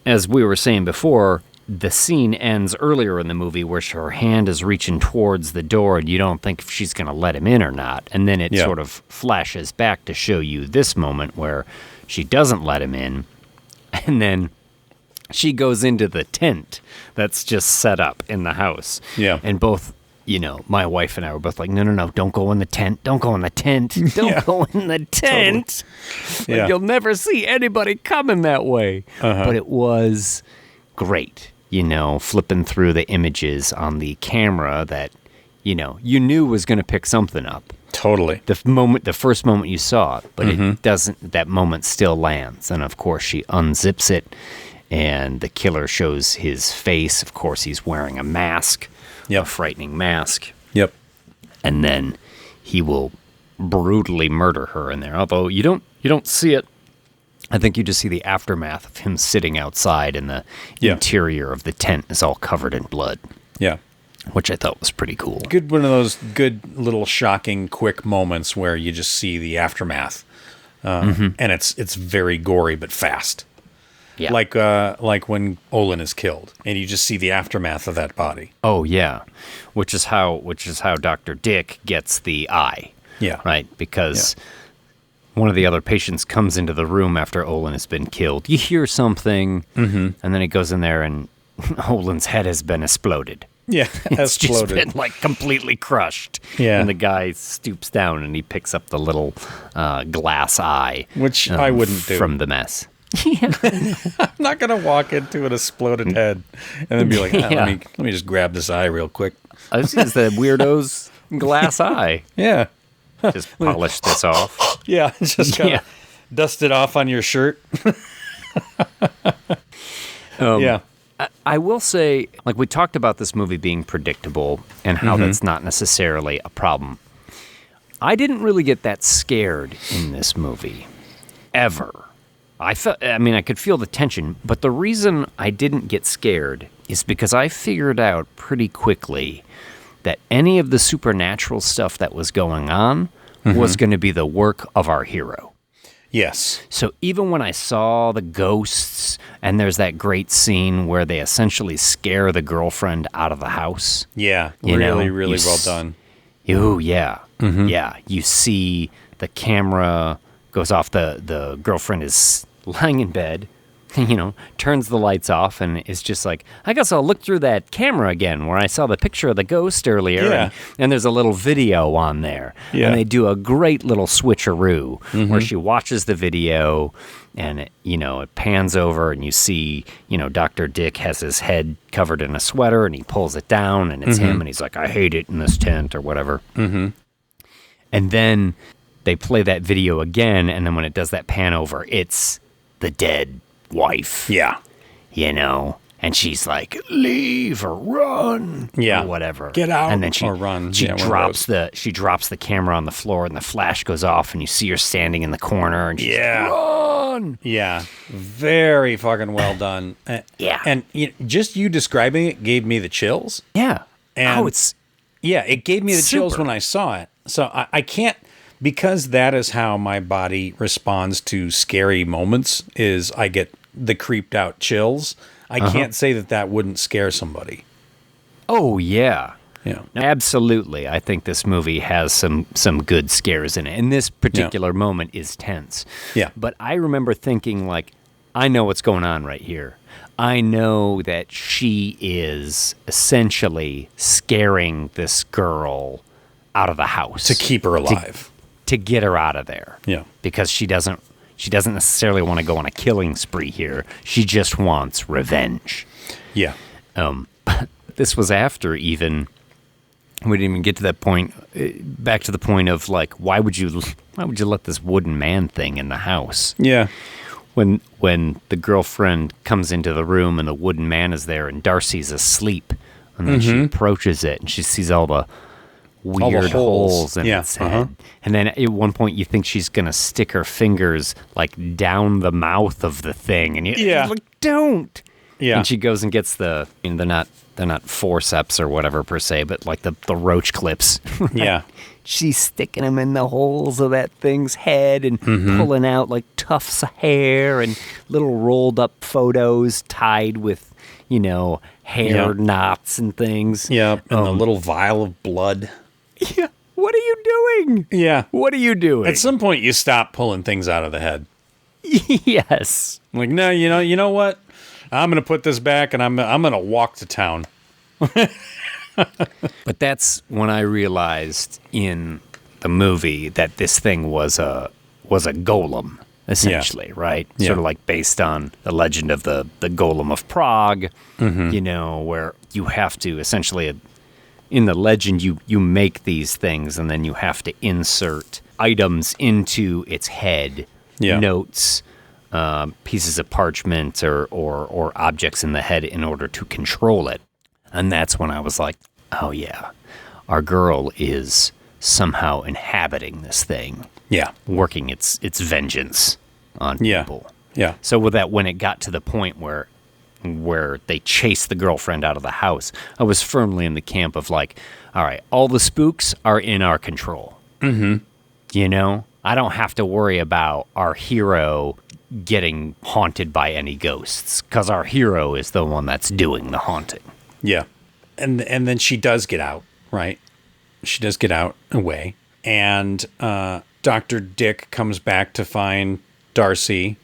Speaker 5: as we were saying before, the scene ends earlier in the movie where her hand is reaching towards the door, and you don't think if she's going to let him in or not. And then it sort of flashes back to show you this moment where she doesn't let him in, and then she goes into the tent that's just set up in the house.
Speaker 3: Yeah.
Speaker 5: And both, my wife and I were both like, no, don't go in the tent. Don't go in the tent. Don't go in the tent.
Speaker 3: Totally.
Speaker 5: Like, you'll never see anybody coming that way. But it was great, flipping through the images on the camera that, you knew was going to pick something up.
Speaker 3: Totally.
Speaker 5: The first moment you saw it, but it doesn't, that moment still lands. And of course she unzips it and the killer shows his face. Of course he's wearing a mask, a frightening mask.
Speaker 3: Yep.
Speaker 5: And then he will brutally murder her in there. Although you don't see it. I think you just see the aftermath of him sitting outside and the interior of the tent is all covered in blood. Yeah. Which I thought was pretty cool.
Speaker 3: One of those good little shocking quick moments where you just see the aftermath. And it's very gory but fast. Yeah. Like when Olin is killed and you just see the aftermath of that body.
Speaker 5: Oh yeah. Which is how Dr. Dick gets the eye.
Speaker 3: Yeah.
Speaker 5: Right? Because one of the other patients comes into the room after Olin has been killed. You hear something, and then he goes in there and Olin's head has been exploded.
Speaker 3: Yeah,
Speaker 5: it's just been like completely crushed.
Speaker 3: Yeah.
Speaker 5: And the guy stoops down and he picks up the little glass eye.
Speaker 3: Which I wouldn't do.
Speaker 5: From the mess.
Speaker 3: I'm not going to walk into an exploded head and then be like, let me just grab this eye real quick.
Speaker 5: This is the weirdo's glass eye.
Speaker 3: Yeah.
Speaker 5: Just polish this off.
Speaker 3: Yeah, just kind of dust it off on your shirt.
Speaker 5: Yeah. I will say, like we talked about this movie being predictable and how that's not necessarily a problem. I didn't really get that scared in this movie, ever. I could feel the tension, but the reason I didn't get scared is because I figured out pretty quickly that any of the supernatural stuff that was going on was going to be the work of our hero.
Speaker 3: Yes.
Speaker 5: So even when I saw the ghosts, and there's that great scene where they essentially scare the girlfriend out of the house.
Speaker 3: Yeah, really well done.
Speaker 5: Oh, yeah. Yeah, you see the camera goes off, the girlfriend is lying in bed, turns the lights off and is just like, I guess I'll look through that camera again where I saw the picture of the ghost earlier. And there's a little video on there. Yeah. And they do a great little switcheroo where she watches the video and it pans over and you see, Dr. Dick has his head covered in a sweater and he pulls it down and it's him and he's like, I hate it in this tent or whatever. And then they play that video again, and then when it does that pan over, it's the dead wife.
Speaker 3: Yeah.
Speaker 5: And she's like, leave or run. Or whatever.
Speaker 3: Get out
Speaker 5: and then
Speaker 3: or run.
Speaker 5: She drops the camera on the floor and the flash goes off and you see her standing in the corner and she's like, run.
Speaker 3: Yeah. Very fucking well done. And just you describing it gave me the chills.
Speaker 5: Yeah.
Speaker 3: And it gave me the chills when I saw it. So I can't, because that is how my body responds to scary moments, is I get the creeped out chills. I can't say that wouldn't scare somebody.
Speaker 5: Oh, yeah.
Speaker 3: Yeah.
Speaker 5: Absolutely. I think this movie has some good scares in it. And this particular moment is tense.
Speaker 3: Yeah.
Speaker 5: But I remember thinking, like, I know what's going on right here. I know that she is essentially scaring this girl out of the house.
Speaker 3: To keep her alive.
Speaker 5: To get her out of there.
Speaker 3: Yeah.
Speaker 5: Because she doesn't necessarily want to go on a killing spree here. She just wants revenge.
Speaker 3: Yeah.
Speaker 5: This was after even We didn't even get to that point. Back to the point of like, why would you let this wooden man thing in the house?
Speaker 3: Yeah.
Speaker 5: When the girlfriend comes into the room and the wooden man is there and Darcy's asleep, and then she approaches it and she sees all the weird holes in its head. And then at one point you think she's gonna stick her fingers like down the mouth of the thing, and you're like, don't. Yeah. And she goes and gets they're not forceps or whatever per se, but like the roach clips. Right? Yeah. She's sticking them in the holes of that thing's head and pulling out like tufts of hair and little rolled up photos tied with, hair knots and things.
Speaker 3: Yeah. And a little vial of blood.
Speaker 5: Yeah. What are you doing?
Speaker 3: Yeah.
Speaker 5: What are you doing?
Speaker 3: At some point you stop pulling things out of the head.
Speaker 5: Yes.
Speaker 3: Like, no, you know what? I'm going to put this back and I'm going to walk to town.
Speaker 5: But that's when I realized in the movie that this thing was a golem, essentially, right? Yeah. Sort of like based on the legend of the Golem of Prague, where you have to essentially, in the legend, you make these things and then you have to insert items into its head, notes, pieces of parchment or objects in the head in order to control it. And that's when I was like, oh yeah, our girl is somehow inhabiting this thing.
Speaker 3: Yeah.
Speaker 5: Working its vengeance on people.
Speaker 3: Yeah.
Speaker 5: So with that, when it got to the point where they chased the girlfriend out of the house, I was firmly in the camp of like, all right, all the spooks are in our control. Mm-hmm. I don't have to worry about our hero getting haunted by any ghosts, because our hero is the one that's doing the haunting.
Speaker 3: Yeah. And then she does get out, right? She does get out away. And Dr. Dick comes back to find Darcy,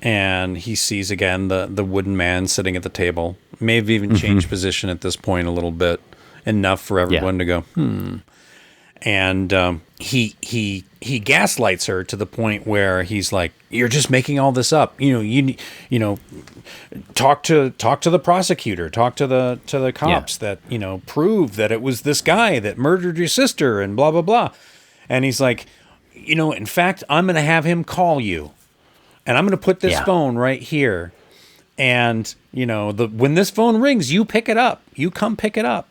Speaker 3: and he sees again the wooden man sitting at the table. May have even changed position at this point a little bit, enough for everyone to go, And he gaslights her to the point where he's like, "You're just making all this up. Talk to the prosecutor, talk to the cops that prove that it was this guy that murdered your sister and blah blah blah." And he's like, in fact, I'm going to have him call you, and I'm going to put this phone right here, and when this phone rings, you pick it up. You come pick it up.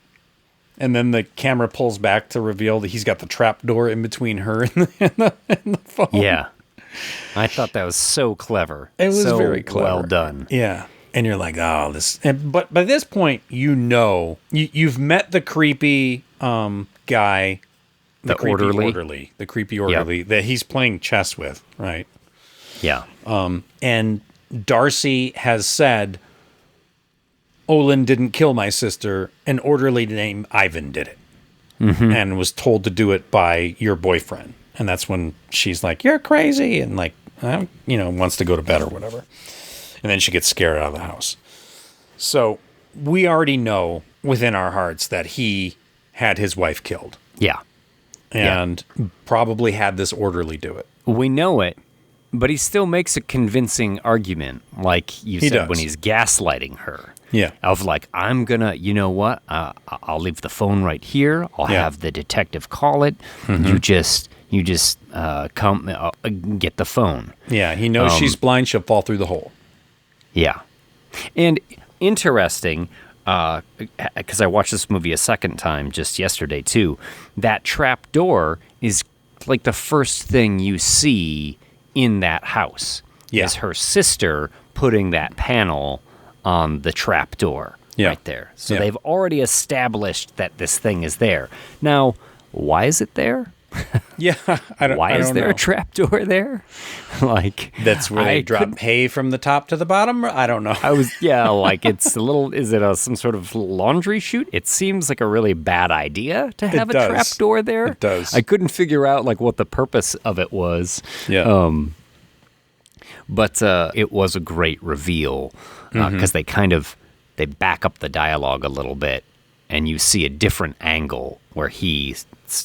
Speaker 3: And then the camera pulls back to reveal that he's got the trap door in between her and the phone.
Speaker 5: Yeah. I thought that was so clever.
Speaker 3: It was very clever.
Speaker 5: Well done.
Speaker 3: Yeah. And you're like, oh, this. But by this point, you've met the creepy guy.
Speaker 5: The orderly.
Speaker 3: The creepy orderly that he's playing chess with, right?
Speaker 5: Yeah.
Speaker 3: And Darcy has said, Olin didn't kill my sister. An orderly named Ivan did it. And was told to do it by your boyfriend. And that's when she's like, you're crazy. And like, wants to go to bed or whatever. And then she gets scared out of the house. So we already know within our hearts that he had his wife killed.
Speaker 5: Yeah.
Speaker 3: And probably had this orderly do it.
Speaker 5: We know it, but he still makes a convincing argument, like you said, when he's gaslighting her.
Speaker 3: Yeah.
Speaker 5: Of like, I'm gonna, I'll leave the phone right here. I'll have the detective call it. You just come get the phone.
Speaker 3: Yeah. He knows she's blind. She'll fall through the hole.
Speaker 5: Yeah. And interesting, because I watched this movie a second time just yesterday too. That trap door is like the first thing you see in that house. Is her sister putting that panel on the trap door right there. So they've already established that this thing is there. Now, why is it there? Why is there a trap door there? Like,
Speaker 3: that's where they drop hay from the top to the bottom? I don't know.
Speaker 5: Like it's a little, is it some sort of laundry chute? It seems like a really bad idea to have a trap door there.
Speaker 3: It does.
Speaker 5: I couldn't figure out like what the purpose of it was.
Speaker 3: Yeah.
Speaker 5: But it was a great reveal because they back up the dialogue a little bit, and you see a different angle where he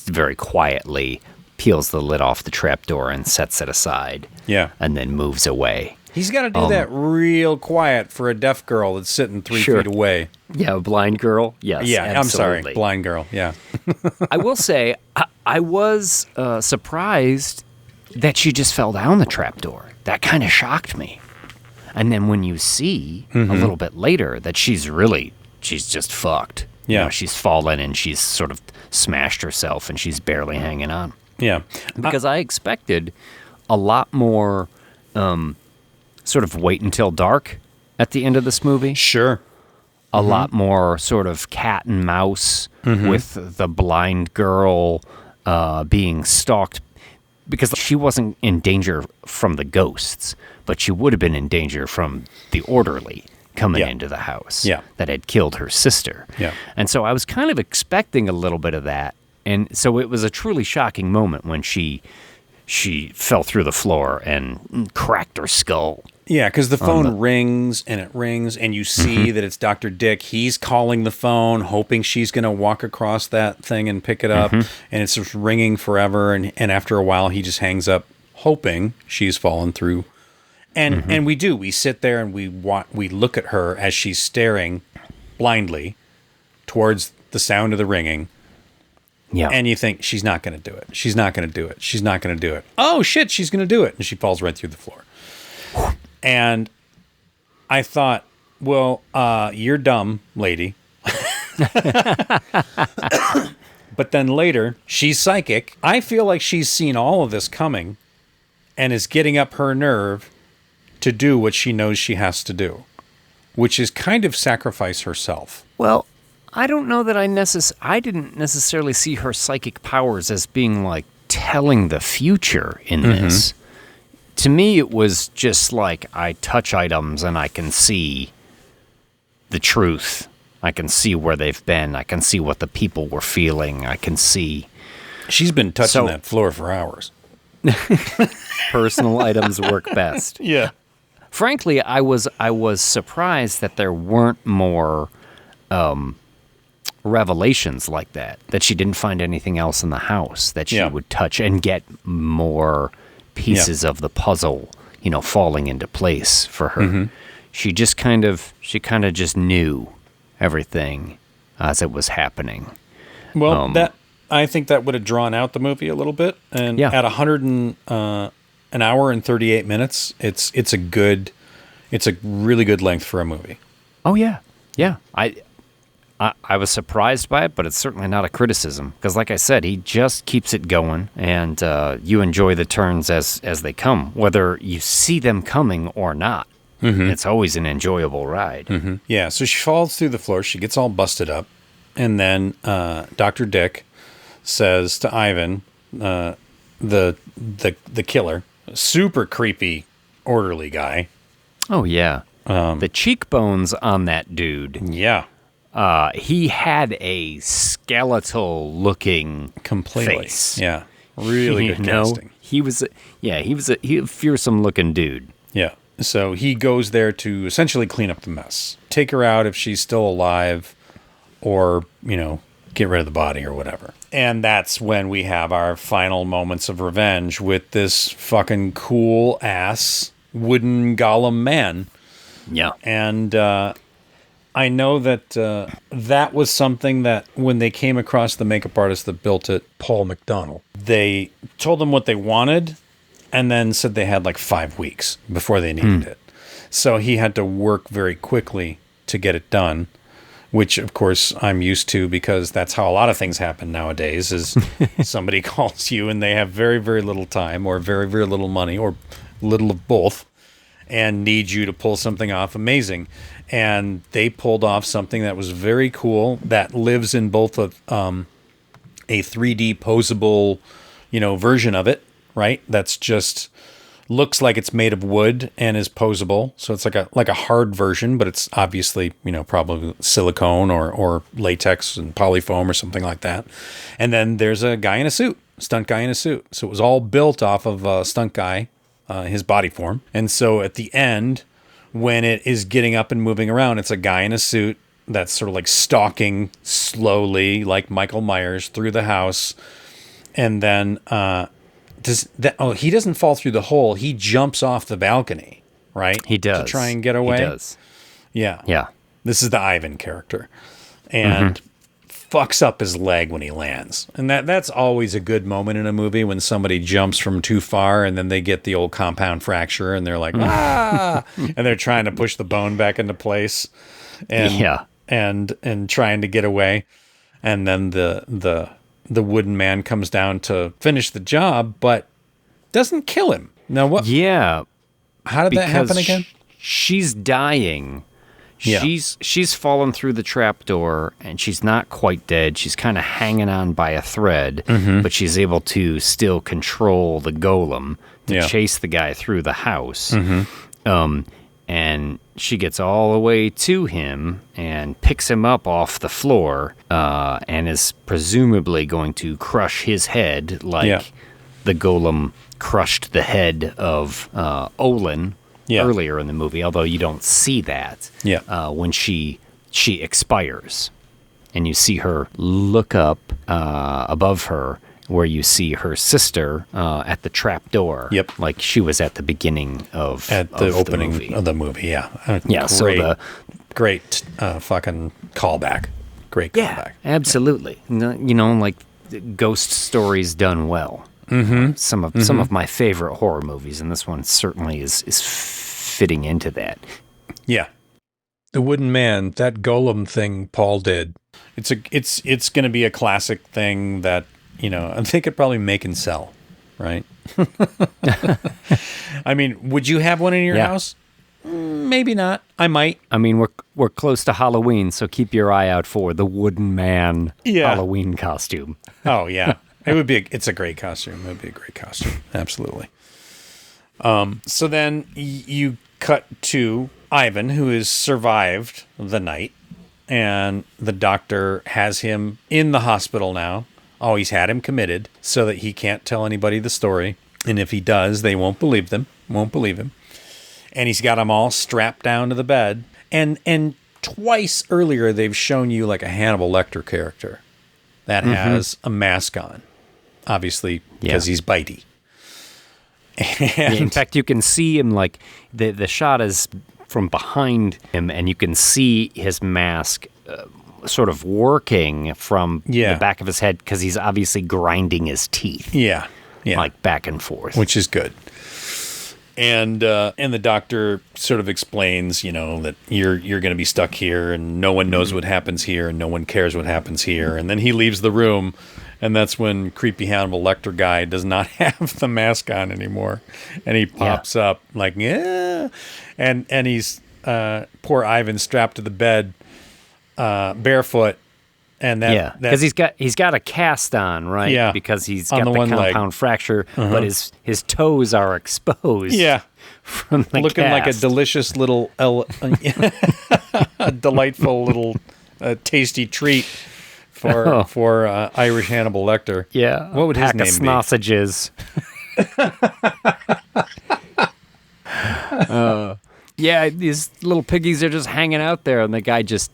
Speaker 5: very quietly peels the lid off the trapdoor and sets it aside.
Speaker 3: Yeah.
Speaker 5: And then moves away.
Speaker 3: He's got to do that real quiet for a deaf girl that's sitting 3 feet away.
Speaker 5: Yeah, a blind girl. Yes.
Speaker 3: Yeah,
Speaker 5: absolutely.
Speaker 3: I'm sorry, blind girl. Yeah.
Speaker 5: I will say, I was surprised that she just fell down the trapdoor. That kind of shocked me. And then when you see a little bit later that she's just fucked.
Speaker 3: Yeah.
Speaker 5: You know, she's fallen and she's sort of smashed herself and she's barely hanging on.
Speaker 3: Yeah.
Speaker 5: Because I expected a lot more sort of wait until dark at the end of this movie.
Speaker 3: Sure.
Speaker 5: A lot more sort of cat and mouse with the blind girl being stalked, because she wasn't in danger from the ghosts, but she would have been in danger from the orderly coming into the house that had killed her sister.
Speaker 3: Yeah.
Speaker 5: And so I was kind of expecting a little bit of that. And so it was a truly shocking moment when she fell through the floor and cracked her skull.
Speaker 3: Yeah, because the phone rings, and you see that it's Dr. Dick. He's calling the phone, hoping she's going to walk across that thing and pick it up, and it's just ringing forever, and after a while, he just hangs up, hoping she's fallen through. And we do. We sit there and we look at her as she's staring blindly towards the sound of the ringing.
Speaker 5: Yeah.
Speaker 3: And you think, she's not going to do it. She's not going to do it. She's not going to do it. Oh, shit, she's going to do it. And she falls right through the floor. And I thought, well, you're dumb, lady. But then later, she's psychic. I feel like she's seen all of this coming and is getting up her nerve to do what she knows she has to do, which is kind of sacrifice herself.
Speaker 5: Well, I don't know that I didn't necessarily see her psychic powers as being like telling the future in this. To me, it was just like I touch items and I can see the truth. I can see where they've been. I can see what the people were feeling. I can see.
Speaker 3: She's been touching that floor for hours.
Speaker 5: Personal items work best.
Speaker 3: Yeah.
Speaker 5: Frankly, I was surprised that there weren't more revelations like that. That she didn't find anything else in the house that she would touch and get more pieces of the puzzle, falling into place for her. She kind of just knew everything as it was happening.
Speaker 3: Well, I think that would have drawn out the movie a little bit. And at an hour and 38 minutes, it's a really good length for a movie.
Speaker 5: Oh yeah, yeah. I was surprised by it, but it's certainly not a criticism because, like I said, he just keeps it going, and you enjoy the turns as they come, whether you see them coming or not. It's always an enjoyable ride.
Speaker 3: Yeah, so she falls through the floor. She gets all busted up, and then Dr. Dick says to Ivan, the killer, super creepy orderly guy.
Speaker 5: Oh yeah, the cheekbones on that dude.
Speaker 3: Yeah.
Speaker 5: He had a skeletal-looking face.
Speaker 3: Yeah, really good casting.
Speaker 5: He was a fearsome-looking dude.
Speaker 3: Yeah. So he goes there to essentially clean up the mess, take her out if she's still alive, or get rid of the body or whatever. And that's when we have our final moments of revenge with this fucking cool ass wooden golem man.
Speaker 5: Yeah,
Speaker 3: and I know that that was something that when they came across the makeup artist that built it, Paul McDonnell, they told them what they wanted and then said they had like 5 weeks before they needed it. So he had to work very quickly to get it done, which of course I'm used to because that's how a lot of things happen nowadays is somebody calls you and they have very, very little time or very, very little money or little of both and need you to pull something off amazing. And they pulled off something that was very cool that lives in both of a 3D posable, version of it, right? That's just looks like it's made of wood and is posable. So it's like a hard version, but it's obviously, probably silicone or latex and polyfoam or something like that. And then there's a guy in a suit, stunt guy in a suit. So it was all built off of a stunt guy, his body form. And so at the end, when it is getting up and moving around, it's a guy in a suit that's sort of like stalking slowly, like Michael Myers, through the house. And then he doesn't fall through the hole. He jumps off the balcony right?
Speaker 5: He does.
Speaker 3: To try and get away.
Speaker 5: He does.
Speaker 3: Yeah.
Speaker 5: Yeah.
Speaker 3: This is the Ivan character. And fucks up his leg when he lands. And that's always a good moment in a movie when somebody jumps from too far and then they get the old compound fracture and they're like, ah! And they're trying to push the bone back into place. And, and trying to get away. And then the wooden man comes down to finish the job, but doesn't kill him. Now what?
Speaker 5: Yeah.
Speaker 3: How did that happen again?
Speaker 5: She's dying.
Speaker 3: Yeah.
Speaker 5: She's fallen through the trapdoor, and she's not quite dead. She's kind of hanging on by a thread, but she's able to still control the golem to chase the guy through the house. And she gets all the way to him and picks him up off the floor and is presumably going to crush his head like the golem crushed the head of Olin earlier in the movie, although you don't see that when she expires. And you see her look up above her where you see her sister at the trap door.
Speaker 3: Yep.
Speaker 5: Like she was at the beginning of
Speaker 3: the opening
Speaker 5: movie.
Speaker 3: of the movie, yeah.
Speaker 5: Yeah,
Speaker 3: great fucking callback. Great callback.
Speaker 5: Absolutely. You know, like ghost stories done well. Some of my favorite horror movies, and this one certainly is fitting into that.
Speaker 3: Yeah. The wooden man, that golem thing Paul did. It's going to be a classic thing that, you know, they could probably make and sell, right? I mean, would you have one in your house? Maybe not. I might.
Speaker 5: I mean, we're close to Halloween, so keep your eye out for the wooden man Halloween costume.
Speaker 3: Oh yeah, it's a great costume. It would be a great costume. Absolutely. So then you cut to Ivan, who has survived the night, and the doctor has him in the hospital now. Oh, he's had him committed so that he can't tell anybody the story. And if he does, they won't believe him. And he's got them all strapped down to the bed. And twice earlier, they've shown you like a Hannibal Lecter character that has a mask on, obviously, because he's bitey. And
Speaker 5: in fact, you can see him like the shot is from behind him, and you can see his mask sort of working from the back of his head because he's obviously grinding his teeth.
Speaker 3: Yeah.
Speaker 5: Like back and forth.
Speaker 3: Which is good. And the doctor sort of explains, you know, that you're going to be stuck here and no one knows what happens here and no one cares what happens here. And then he leaves the room, and that's when creepy Hannibal Lecter guy does not have the mask on anymore. And he pops up like, yeah. And he's poor Ivan strapped to the bed barefoot. And that
Speaker 5: because he's got a cast on, right?
Speaker 3: Yeah,
Speaker 5: because he's got the compound fracture, but his toes are exposed.
Speaker 3: Yeah,
Speaker 5: from the
Speaker 3: looking
Speaker 5: cast.
Speaker 3: like a delicious little, a delightful little tasty treat for Irish Hannibal Lecter.
Speaker 5: Yeah,
Speaker 3: what would his name
Speaker 5: be? Sausages. Yeah, these little piggies are just hanging out there, and the guy just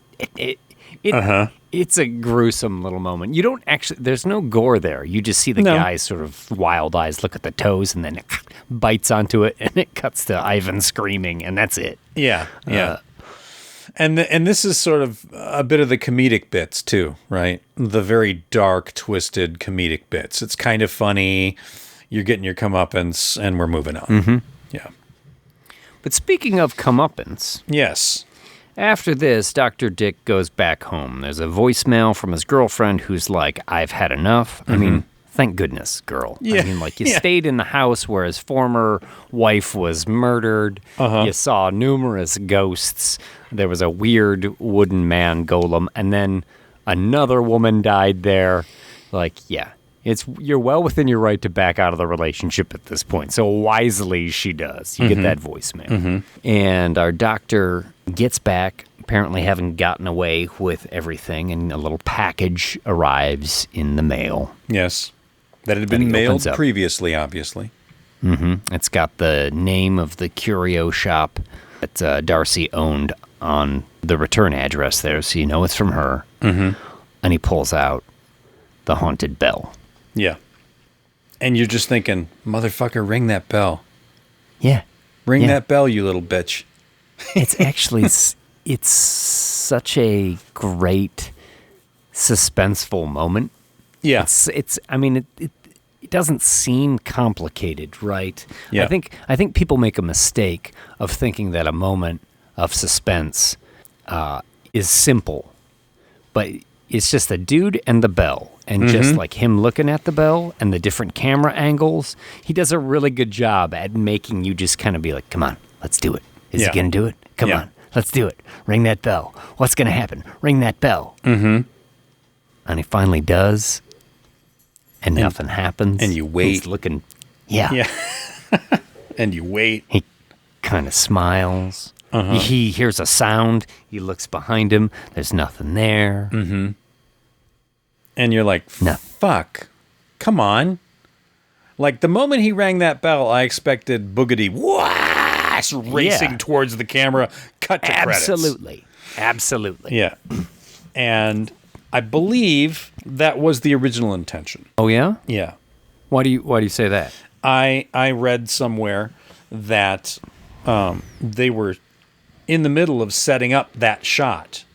Speaker 5: It's a gruesome little moment. You don't actually, there's no gore there. You just see the guy's sort of wild eyes look at the toes, and then it bites onto it, and it cuts to Ivan screaming, and that's it.
Speaker 3: Yeah. And this is sort of a bit of the comedic bits too, right? The very dark, twisted comedic bits. It's kind of funny. You're getting your comeuppance, and we're moving on. Yeah.
Speaker 5: But speaking of comeuppance.
Speaker 3: Yes.
Speaker 5: After this, Dr. Dick goes back home. There's a voicemail from his girlfriend who's like, I've had enough. I mean, thank goodness, girl.
Speaker 3: Yeah.
Speaker 5: I mean, like, you stayed in the house where his former wife was murdered. You saw numerous ghosts. There was a weird wooden man golem. And then another woman died there. Like, you're well within your right to back out of the relationship at this point. So wisely she does. You get that voicemail. And our doctor gets back, apparently having gotten away with everything, and a little package arrives in the mail.
Speaker 3: Yes. That had been mailed previously, obviously.
Speaker 5: It's got the name of the curio shop that Darcy owned on the return address there, so you know it's from her. And he pulls out the haunted bell.
Speaker 3: Yeah. And you're just thinking, motherfucker, ring that bell.
Speaker 5: Yeah.
Speaker 3: Ring that bell, you little bitch.
Speaker 5: It's actually, it's such a great suspenseful moment.
Speaker 3: Yeah.
Speaker 5: I mean, it doesn't seem complicated, right?
Speaker 3: Yeah.
Speaker 5: I think people make a mistake of thinking that a moment of suspense is simple, but it's just a dude and the bell, and just like him looking at the bell and the different camera angles. He does a really good job at making you just kind of be like, come on, let's do it. Is he going to do it? Come on, let's do it. Ring that bell. What's going to happen? Ring that bell. Mm-hmm. And he finally does, and nothing happens.
Speaker 3: And you wait.
Speaker 5: He's looking, yeah.
Speaker 3: And you wait.
Speaker 5: He kind of smiles. He hears a sound. He looks behind him. There's nothing there.
Speaker 3: Mm-hmm. And you're like, fuck, come on. Like, the moment he rang that bell, I expected Boogity racing towards the camera, cut to credits.
Speaker 5: Absolutely.
Speaker 3: Yeah. And I believe that was the original intention.
Speaker 5: Oh, yeah?
Speaker 3: Yeah.
Speaker 5: Why do you say that?
Speaker 3: I read somewhere that they were in the middle of setting up that shot,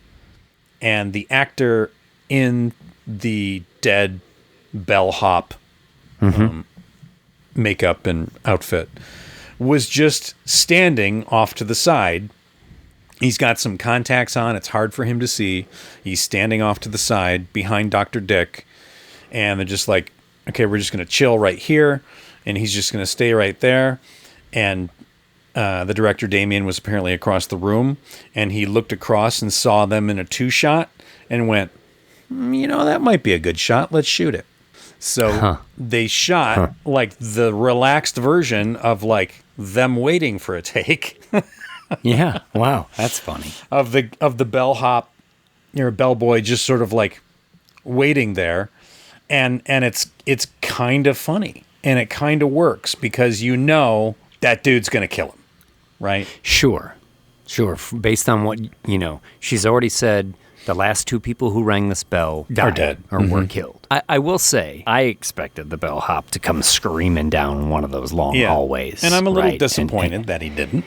Speaker 3: and the actor in the dead bellhop makeup and outfit was just standing off to the side. He's got some contacts on. It's hard for him to see. He's standing off to the side behind Dr. Dick, and they're just like, okay, we're just going to chill right here, and he's just going to stay right there. And the director, Damien, was apparently across the room, and he looked across and saw them in a two-shot and went, that might be a good shot. Let's shoot it. So they shot like the relaxed version of like them waiting for a take.
Speaker 5: Yeah. Wow. That's funny.
Speaker 3: Of the bellhop, bellboy just sort of like waiting there. And it's kind of funny, and it kind of works because that dude's going to kill him. Right?
Speaker 5: Sure. Based on what, she's already said the last two people who rang this bell
Speaker 3: are dead
Speaker 5: or were killed. I will say, I expected the bellhop to come screaming down one of those long hallways.
Speaker 3: And I'm a little disappointed that he didn't.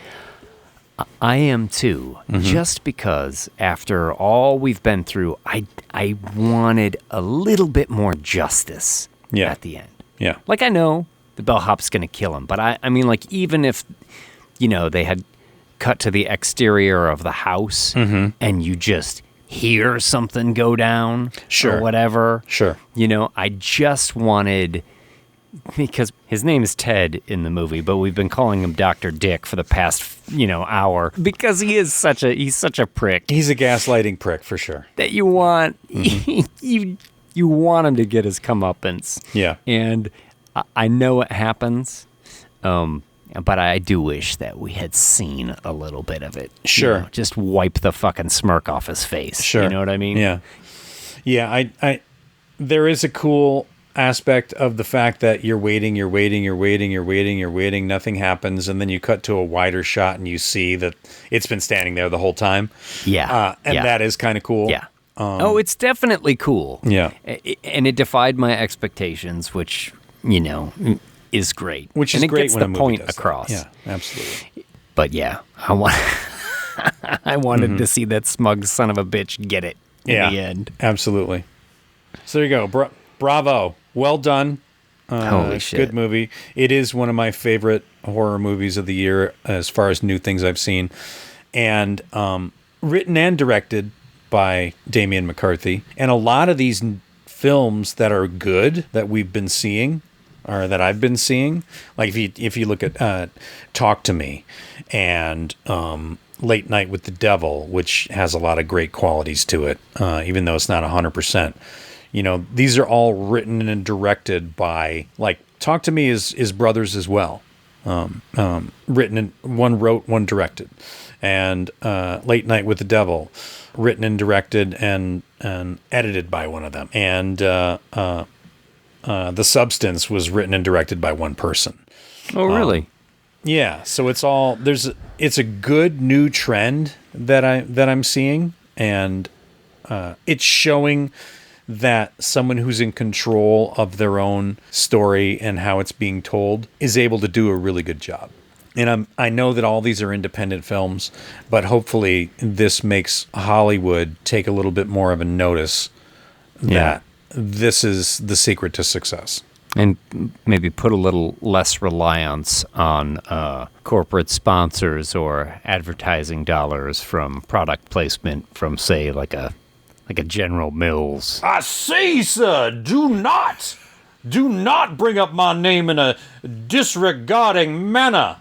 Speaker 5: I am too, just because after all we've been through, I wanted a little bit more justice at the end.
Speaker 3: Yeah.
Speaker 5: Like, I know the bellhop's going to kill him, but I mean, like, even if, they had cut to the exterior of the house and you just hear something go down or whatever.
Speaker 3: Sure.
Speaker 5: I just wanted, because his name is Ted in the movie, but we've been calling him Dr. Dick for the past, hour, because he's such a prick.
Speaker 3: He's a gaslighting prick for sure.
Speaker 5: That you want, you want him to get his comeuppance.
Speaker 3: Yeah.
Speaker 5: And I know it happens, but I do wish that we had seen a little bit of it.
Speaker 3: Sure.
Speaker 5: Just wipe the fucking smirk off his face.
Speaker 3: Sure.
Speaker 5: You know what I mean?
Speaker 3: Yeah. Yeah, I there is a cool aspect of the fact that you're waiting, nothing happens, and then you cut to a wider shot and you see that it's been standing there the whole time.
Speaker 5: Yeah.
Speaker 3: That is kind of cool.
Speaker 5: Yeah. It's definitely cool.
Speaker 3: Yeah.
Speaker 5: And it defied my expectations, which, is great.
Speaker 3: Which is
Speaker 5: and it
Speaker 3: great
Speaker 5: gets
Speaker 3: when
Speaker 5: the
Speaker 3: a movie
Speaker 5: point
Speaker 3: does that.
Speaker 5: across.
Speaker 3: Yeah, absolutely.
Speaker 5: But yeah, I wanted to see that smug son of a bitch get it in the end.
Speaker 3: Absolutely. So there you go. Bravo. Well done.
Speaker 5: Holy shit.
Speaker 3: Good movie. It is one of my favorite horror movies of the year as far as new things I've seen. And written and directed by Damien McCarthy. And a lot of these films that are good that we've been seeing, or that I've been seeing, like if you look at Talk to Me and Late Night with the Devil, which has a lot of great qualities to it, even though it's not 100%. These are all written and directed by, like, Talk to Me is brothers as well. Written and one wrote, one directed. And Late Night with the Devil, written and directed and edited by one of them. And The Substance was written and directed by one person.
Speaker 5: Oh, really?
Speaker 3: Yeah. So it's a good new trend that I'm seeing, and it's showing that someone who's in control of their own story and how it's being told is able to do a really good job. And I know that all these are independent films, but hopefully this makes Hollywood take a little bit more of a notice that this is the secret to success.
Speaker 5: And maybe put a little less reliance on corporate sponsors or advertising dollars from product placement from, say, like a General Mills.
Speaker 1: I say, sir, do not bring up my name in a disregarding manner.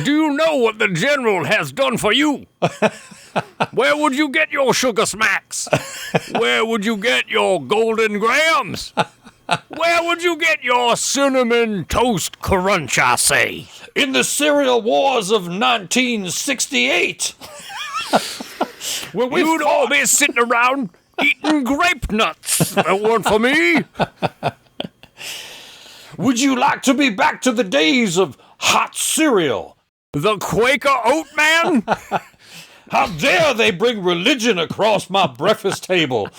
Speaker 7: Do you know what the General has done for you? Where would you get your sugar smacks? Where would you get your golden grams? Where would you get your cinnamon toast crunch, I say?
Speaker 1: In the cereal wars of 1968.
Speaker 7: You'd all be sitting around eating grape nuts. That weren't for me.
Speaker 1: Would you like to be back to the days of hot cereal?
Speaker 7: The Quaker Oat Man?
Speaker 1: How dare they bring religion across my breakfast table?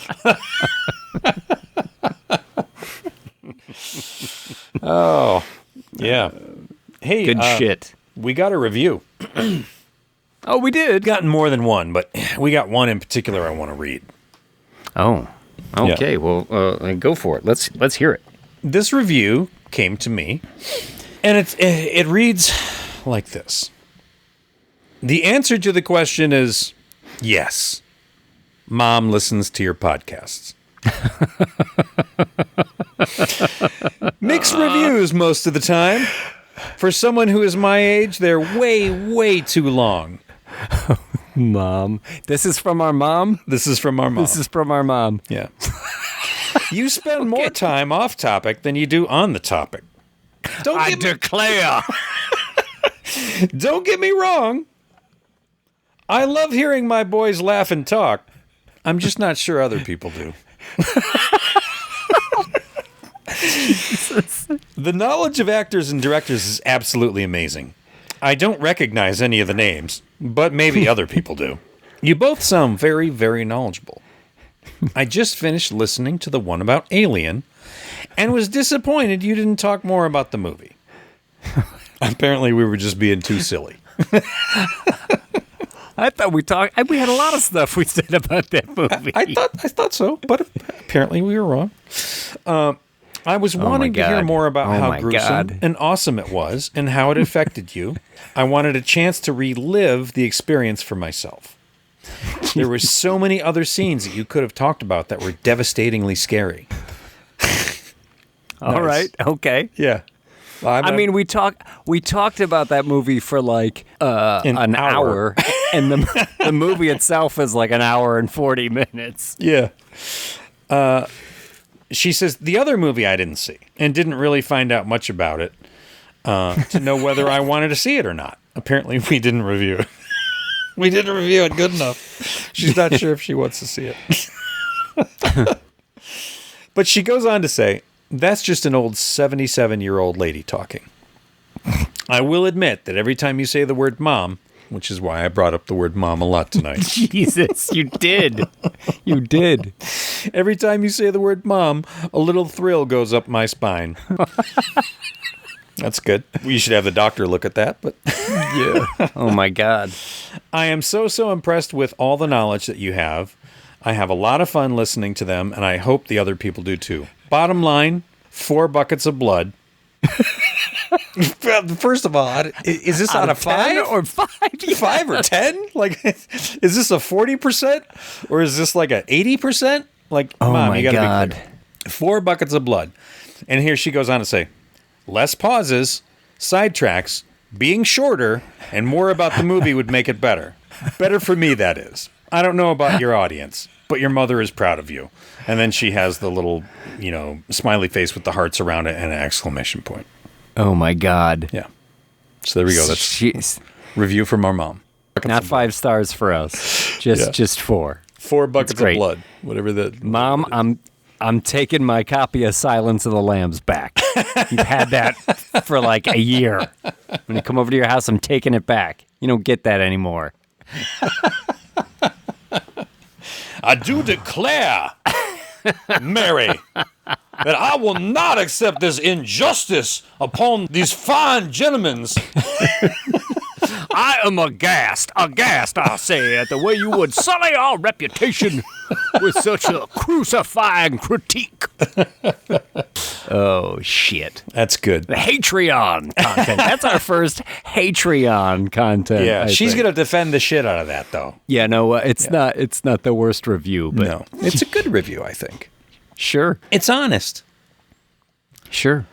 Speaker 3: Oh, yeah. Hey,
Speaker 5: Good shit.
Speaker 3: We got a review.
Speaker 5: Oh, we did?
Speaker 3: Gotten more than one, but we got one in particular I want to read.
Speaker 5: Oh, okay.
Speaker 3: Yeah.
Speaker 5: Well, go for it. Let's hear it.
Speaker 3: This review came to me, and it reads like this. The answer to the question is yes. Mom listens to your podcasts. Mixed reviews most of the time. For someone who is my age, they're way, way too long.
Speaker 5: Mom. This is from our mom?
Speaker 3: This is from our mom.
Speaker 5: This is from our mom.
Speaker 3: Yeah. You spend more time off topic than you do on the topic.
Speaker 7: I declare.
Speaker 3: Don't get me wrong. I love hearing my boys laugh and talk. I'm just not sure other people do. The knowledge of actors and directors is absolutely amazing. I don't recognize any of the names, but maybe other people do. You both sound very, very knowledgeable. I just finished listening to the one about Alien and was disappointed you didn't talk more about the movie. Apparently we were just being too silly.
Speaker 5: I thought we had a lot of stuff we said about that movie.
Speaker 3: I thought so, but apparently we were wrong. I was wanting to hear more about how gruesome and awesome it was and how it affected you. I wanted a chance to relive the experience for myself. There were so many other scenes that you could have talked about that were devastatingly scary.
Speaker 5: All right. Okay.
Speaker 3: Yeah.
Speaker 5: I mean, we talked about that movie for like an hour, and the movie itself is like an hour and 40 minutes.
Speaker 3: Yeah. She says, the other movie I didn't see and didn't really find out much about it to know whether I wanted to see it or not. Apparently, we didn't review it. We didn't review it good enough. She's not sure if she wants to see it. But she goes on to say, that's just an old 77-year-old lady talking. I will admit that every time you say the word mom, which is why I brought up the word mom a lot tonight.
Speaker 5: Jesus, you did. You did.
Speaker 3: Every time you say the word mom, a little thrill goes up my spine. That's good. You should have the doctor look at that, but
Speaker 5: yeah. Oh my God.
Speaker 3: I am so impressed with all the knowledge that you have. I have a lot of fun listening to them, and I hope the other people do too. Bottom line, 4 buckets of blood. First of all, is this out of 5
Speaker 5: or 5? Yeah.
Speaker 3: 5 or 10? Like, is this a 40% or is this like a 80%? Like,
Speaker 5: oh
Speaker 3: Mom,
Speaker 5: my
Speaker 3: you gotta
Speaker 5: God.
Speaker 3: be clear. 4 buckets of blood. And here she goes on to say, less pauses, sidetracks, being shorter, and more about the movie would make it better. Better for me, that is. I don't know about your audience, but your mother is proud of you. And then she has the little, smiley face with the hearts around it and an exclamation point.
Speaker 5: Oh my God.
Speaker 3: Yeah. So there we go. That's review from our mom.
Speaker 5: Not 5 stars for us. Just 4.
Speaker 3: 4 buckets of blood. Whatever that.
Speaker 5: Mom, I'm taking my copy of Silence of the Lambs back. You've had that for like a year. When I come over to your house, I'm taking it back. You don't get that anymore.
Speaker 1: I do declare, Mary,
Speaker 3: that I will not accept this injustice upon these fine gentlemen.
Speaker 7: I am aghast, I say, at the way you would sully our reputation with such a crucifying critique.
Speaker 5: Oh, shit.
Speaker 3: That's good.
Speaker 5: The Patreon content. That's our first Patreon content.
Speaker 3: Yeah, she's going to defend the shit out of that, though.
Speaker 5: Yeah, no, it's not the worst review, but
Speaker 3: no, it's a good review, I think.
Speaker 5: Sure.
Speaker 3: It's honest.
Speaker 5: Sure.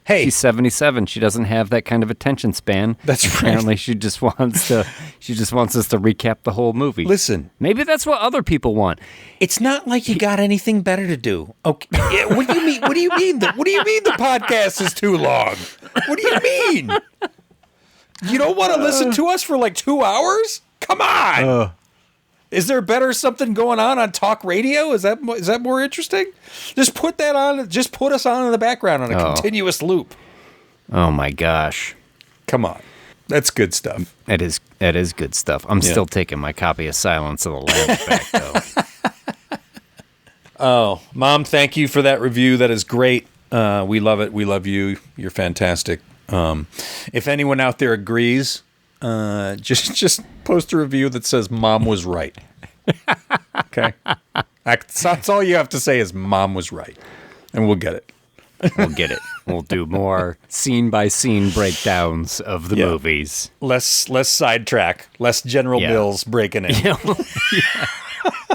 Speaker 3: Hey,
Speaker 5: she's 77. She doesn't have that kind of attention span.
Speaker 3: That's right.
Speaker 5: Apparently, she just wants us to recap the whole movie.
Speaker 3: Listen,
Speaker 5: maybe that's what other people want.
Speaker 3: It's not like you got anything better to do. Okay. Yeah, what do you mean? What do you mean? What do you mean the podcast is too long? What do you mean? You don't want to listen to us for like 2 hours? Come on. Is there better something going on talk radio? Is that more interesting? Just put that on. Just put us on in the background on a continuous loop.
Speaker 5: Oh my gosh!
Speaker 3: Come on, that's good stuff.
Speaker 5: That is good stuff. I'm still taking my copy of Silence of the Lambs back though.
Speaker 3: Oh, Mom, thank you for that review. That is great. We love it. We love you. You're fantastic. If anyone out there agrees, just post a review that says Mom was right. Okay? That's all you have to say is Mom was right. And we'll get it.
Speaker 5: We'll get it. We'll do more scene-by-scene breakdowns of the movies.
Speaker 3: Less sidetrack. Less General Mills breaking in.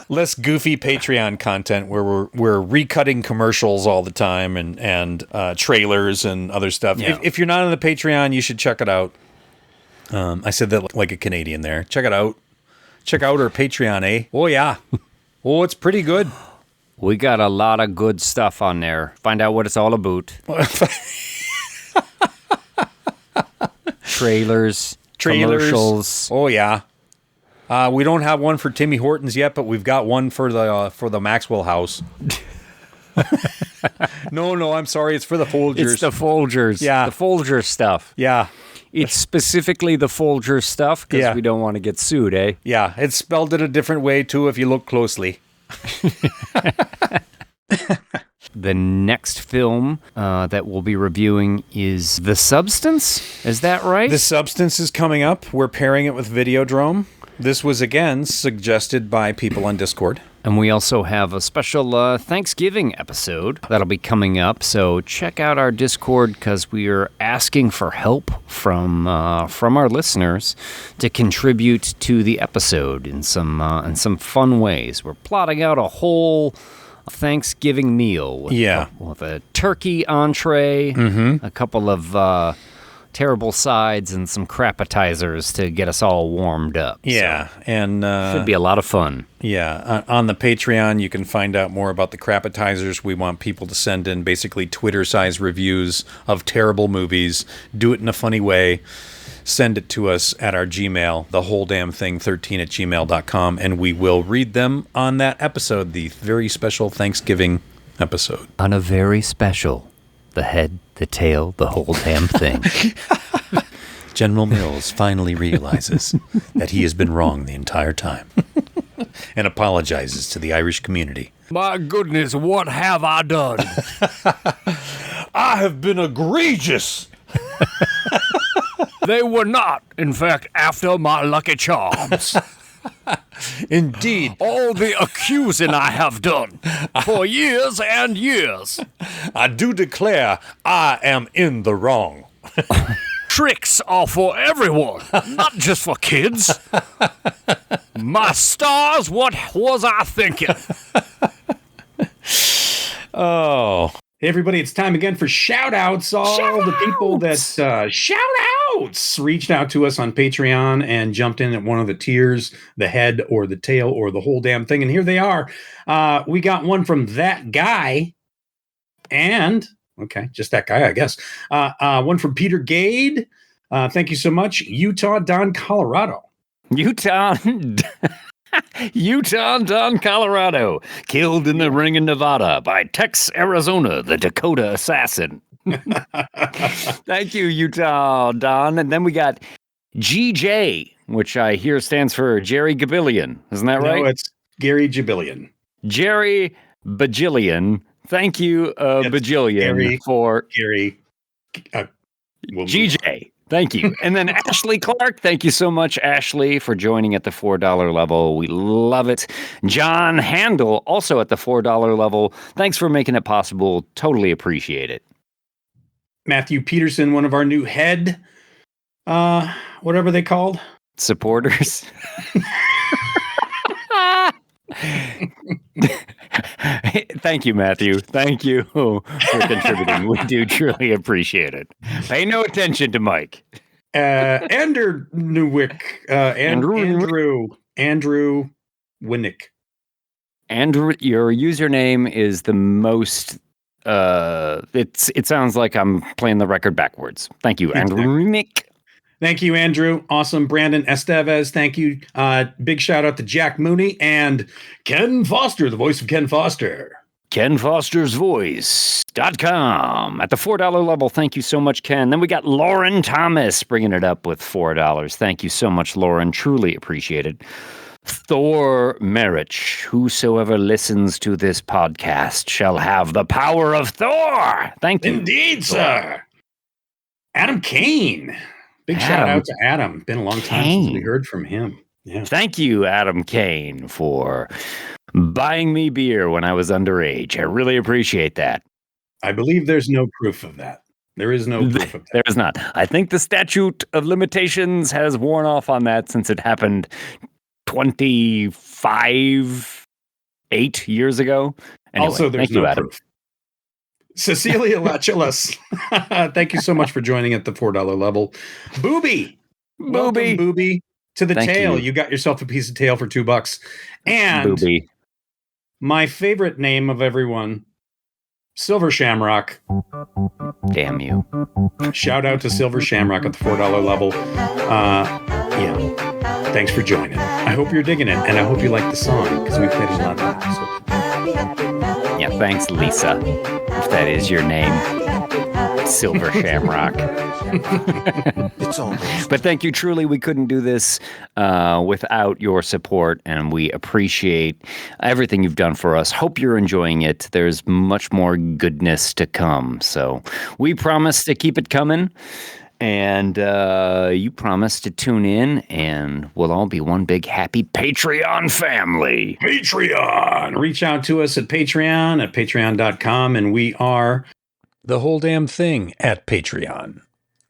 Speaker 3: Less goofy Patreon content where we're recutting commercials all the time and trailers and other stuff.
Speaker 5: Yeah.
Speaker 3: If you're not on the Patreon, you should check it out. I said that like a Canadian there. Check it out. Check out our Patreon, eh? Oh, yeah. Oh, it's pretty good.
Speaker 5: We got a lot of good stuff on there. Find out what it's all about. Trailers, commercials.
Speaker 3: Oh, yeah. We don't have one for Timmy Hortons yet, but we've got one for the Maxwell house. No, I'm sorry. It's for the Folgers.
Speaker 5: It's the Folgers.
Speaker 3: Yeah.
Speaker 5: The Folgers stuff.
Speaker 3: Yeah.
Speaker 5: It's specifically the Folgers stuff because we don't want to get sued, eh?
Speaker 3: Yeah, it's spelled in a different way, too, if you look closely.
Speaker 5: The next film that we'll be reviewing is The Substance. Is that right?
Speaker 3: The Substance is coming up. We're pairing it with Videodrome. This was, again, suggested by people on Discord.
Speaker 5: And we also have a special Thanksgiving episode that'll be coming up. So check out our Discord because we are asking for help from our listeners to contribute to the episode in some fun ways. We're plotting out a whole Thanksgiving meal with a turkey entree, a couple of terrible sides, and some crapatizers to get us all warmed up.
Speaker 3: Yeah,
Speaker 5: so,
Speaker 3: and
Speaker 5: should be a lot of fun.
Speaker 3: Yeah, on the Patreon, you can find out more about the crapatizers. We want people to send in basically Twitter-sized reviews of terrible movies. Do it in a funny way. Send it to us at our Gmail, thewholedamnthing13@gmail.com, and we will read them on that episode, the very special Thanksgiving episode.
Speaker 5: On a very special, the head, the tail, the whole damn thing.
Speaker 3: General Mills finally realizes that he has been wrong the entire time and apologizes to the Irish community.
Speaker 7: My goodness, what have I done?
Speaker 3: I have been egregious.
Speaker 7: They were not, in fact, after my Lucky Charms.
Speaker 3: Indeed.
Speaker 7: All the accusing I have done for years and years.
Speaker 3: I do declare I am in the wrong.
Speaker 7: Tricks are for everyone, not just for kids. My stars, what was I thinking?
Speaker 3: Oh.
Speaker 10: Hey everybody, it's time again for shout-outs. All the people that shout-outs reached out to us on Patreon and jumped in at one of the tiers, the head or the tail or the whole damn thing. And here they are. We got one from that guy and, okay, just that guy, I guess. One from Peter Gade. Thank you so much. Utah Don, Colorado.
Speaker 5: Utah Don, Colorado, killed in the ring in Nevada by Tex, Arizona, the Dakota assassin. Thank you, Utah Don. And then we got GJ, which I hear stands for Jerry Gabillion. Isn't that right?
Speaker 10: No, it's Gary Jabillion.
Speaker 5: Jerry Bajillion Thank you, bajillion, for
Speaker 10: Gary.
Speaker 5: GJ. Thank you. And then Ashley Clark. Thank you so much, Ashley, for joining at the $4 level. We love it. John Handel, also at the $4 level. Thanks for making it possible. Totally appreciate it.
Speaker 10: Matthew Peterson, one of our new head, whatever they called.
Speaker 5: Supporters. Thank you, Matthew. Thank you for contributing. We do truly appreciate it. Pay no attention to Mike.
Speaker 10: Andrew Newick. Andrew Winnick.
Speaker 5: Andrew, your username is the most. It sounds like I'm playing the record backwards. Thank you, Andrew Nick.
Speaker 10: Thank you, Andrew. Awesome. Brandon Estevez. Thank you. Big shout out to Jack Mooney and Ken Foster, the voice of Ken Foster.
Speaker 5: KenFostersVoice.com. At the $4 level, thank you so much, Ken. Then we got Lauren Thomas bringing it up with $4. Thank you so much, Lauren. Truly appreciate it. Thor Merich. Whosoever listens to this podcast shall have the power of Thor. Thank you.
Speaker 10: Indeed, sir. Adam Kane. Big shout out to Adam. Been a long time since we heard from him. Yeah.
Speaker 5: Thank you, Adam Kane, for buying me beer when I was underage. I really appreciate that.
Speaker 10: I believe there's no proof of that. There is no proof of that.
Speaker 5: There is not. I think the statute of limitations has worn off on that since it happened 8 years ago. Anyway,
Speaker 10: also, there's no proof. Cecilia Lachelas, thank you so much for joining at the $4 level. Booby, welcome, Booby, to the tail. You got yourself a piece of tail for $2. And
Speaker 5: Booby,
Speaker 10: my favorite name of everyone, Silver Shamrock.
Speaker 5: Damn you!
Speaker 10: Shout out to Silver Shamrock at the $4 level. Thanks for joining. I hope you're digging it, and I hope you like the song because we played it a lot of episodes.
Speaker 5: Yeah, thanks, Lisa. If that is your name, Silver Shamrock. But thank you, truly. We couldn't do this without your support, and we appreciate everything you've done for us. Hope you're enjoying it. There's much more goodness to come. So we promise to keep it coming. And you promise to tune in, and we'll all be one big happy Patreon family.
Speaker 10: Patreon! Reach out to us at Patreon at patreon.com, and we are
Speaker 3: The Whole Damn Thing at Patreon.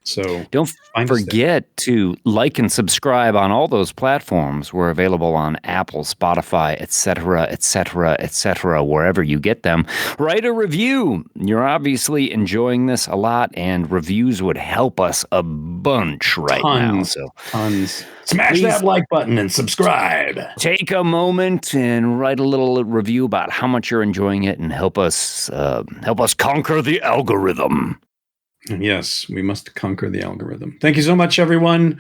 Speaker 10: So
Speaker 5: don't forget to like and subscribe on all those platforms. We're available on Apple, Spotify, etc., wherever you get them. Write a review. You're obviously enjoying this a lot, and reviews would help us a bunch now. So
Speaker 10: tons. Smash that like button and subscribe.
Speaker 5: Take a moment and write a little review about how much you're enjoying it, and help us conquer the algorithm.
Speaker 10: Yes, we must conquer the algorithm. Thank you so much, everyone.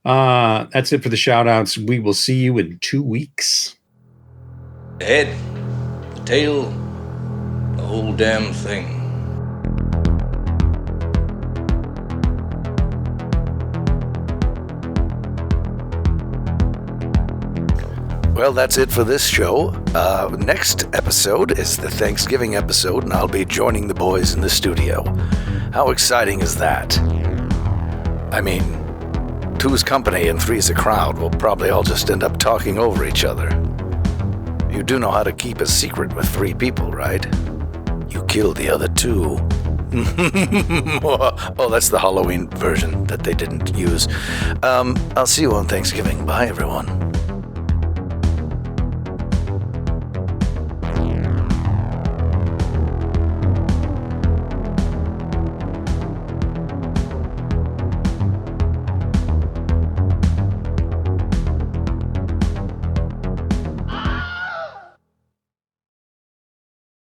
Speaker 10: That's it for the shout-outs. We will see you in 2 weeks.
Speaker 11: The head, the tail, the whole damn thing.
Speaker 2: Well, that's it for this show. Next episode is the Thanksgiving episode, and I'll be joining the boys in the studio. How exciting is that? I mean, 2's company and 3's a crowd. We'll probably all just end up talking over each other. You do know how to keep a secret with 3 people, right? You killed the other 2. Oh, that's the Halloween version that they didn't use. I'll see you on Thanksgiving. Bye, everyone.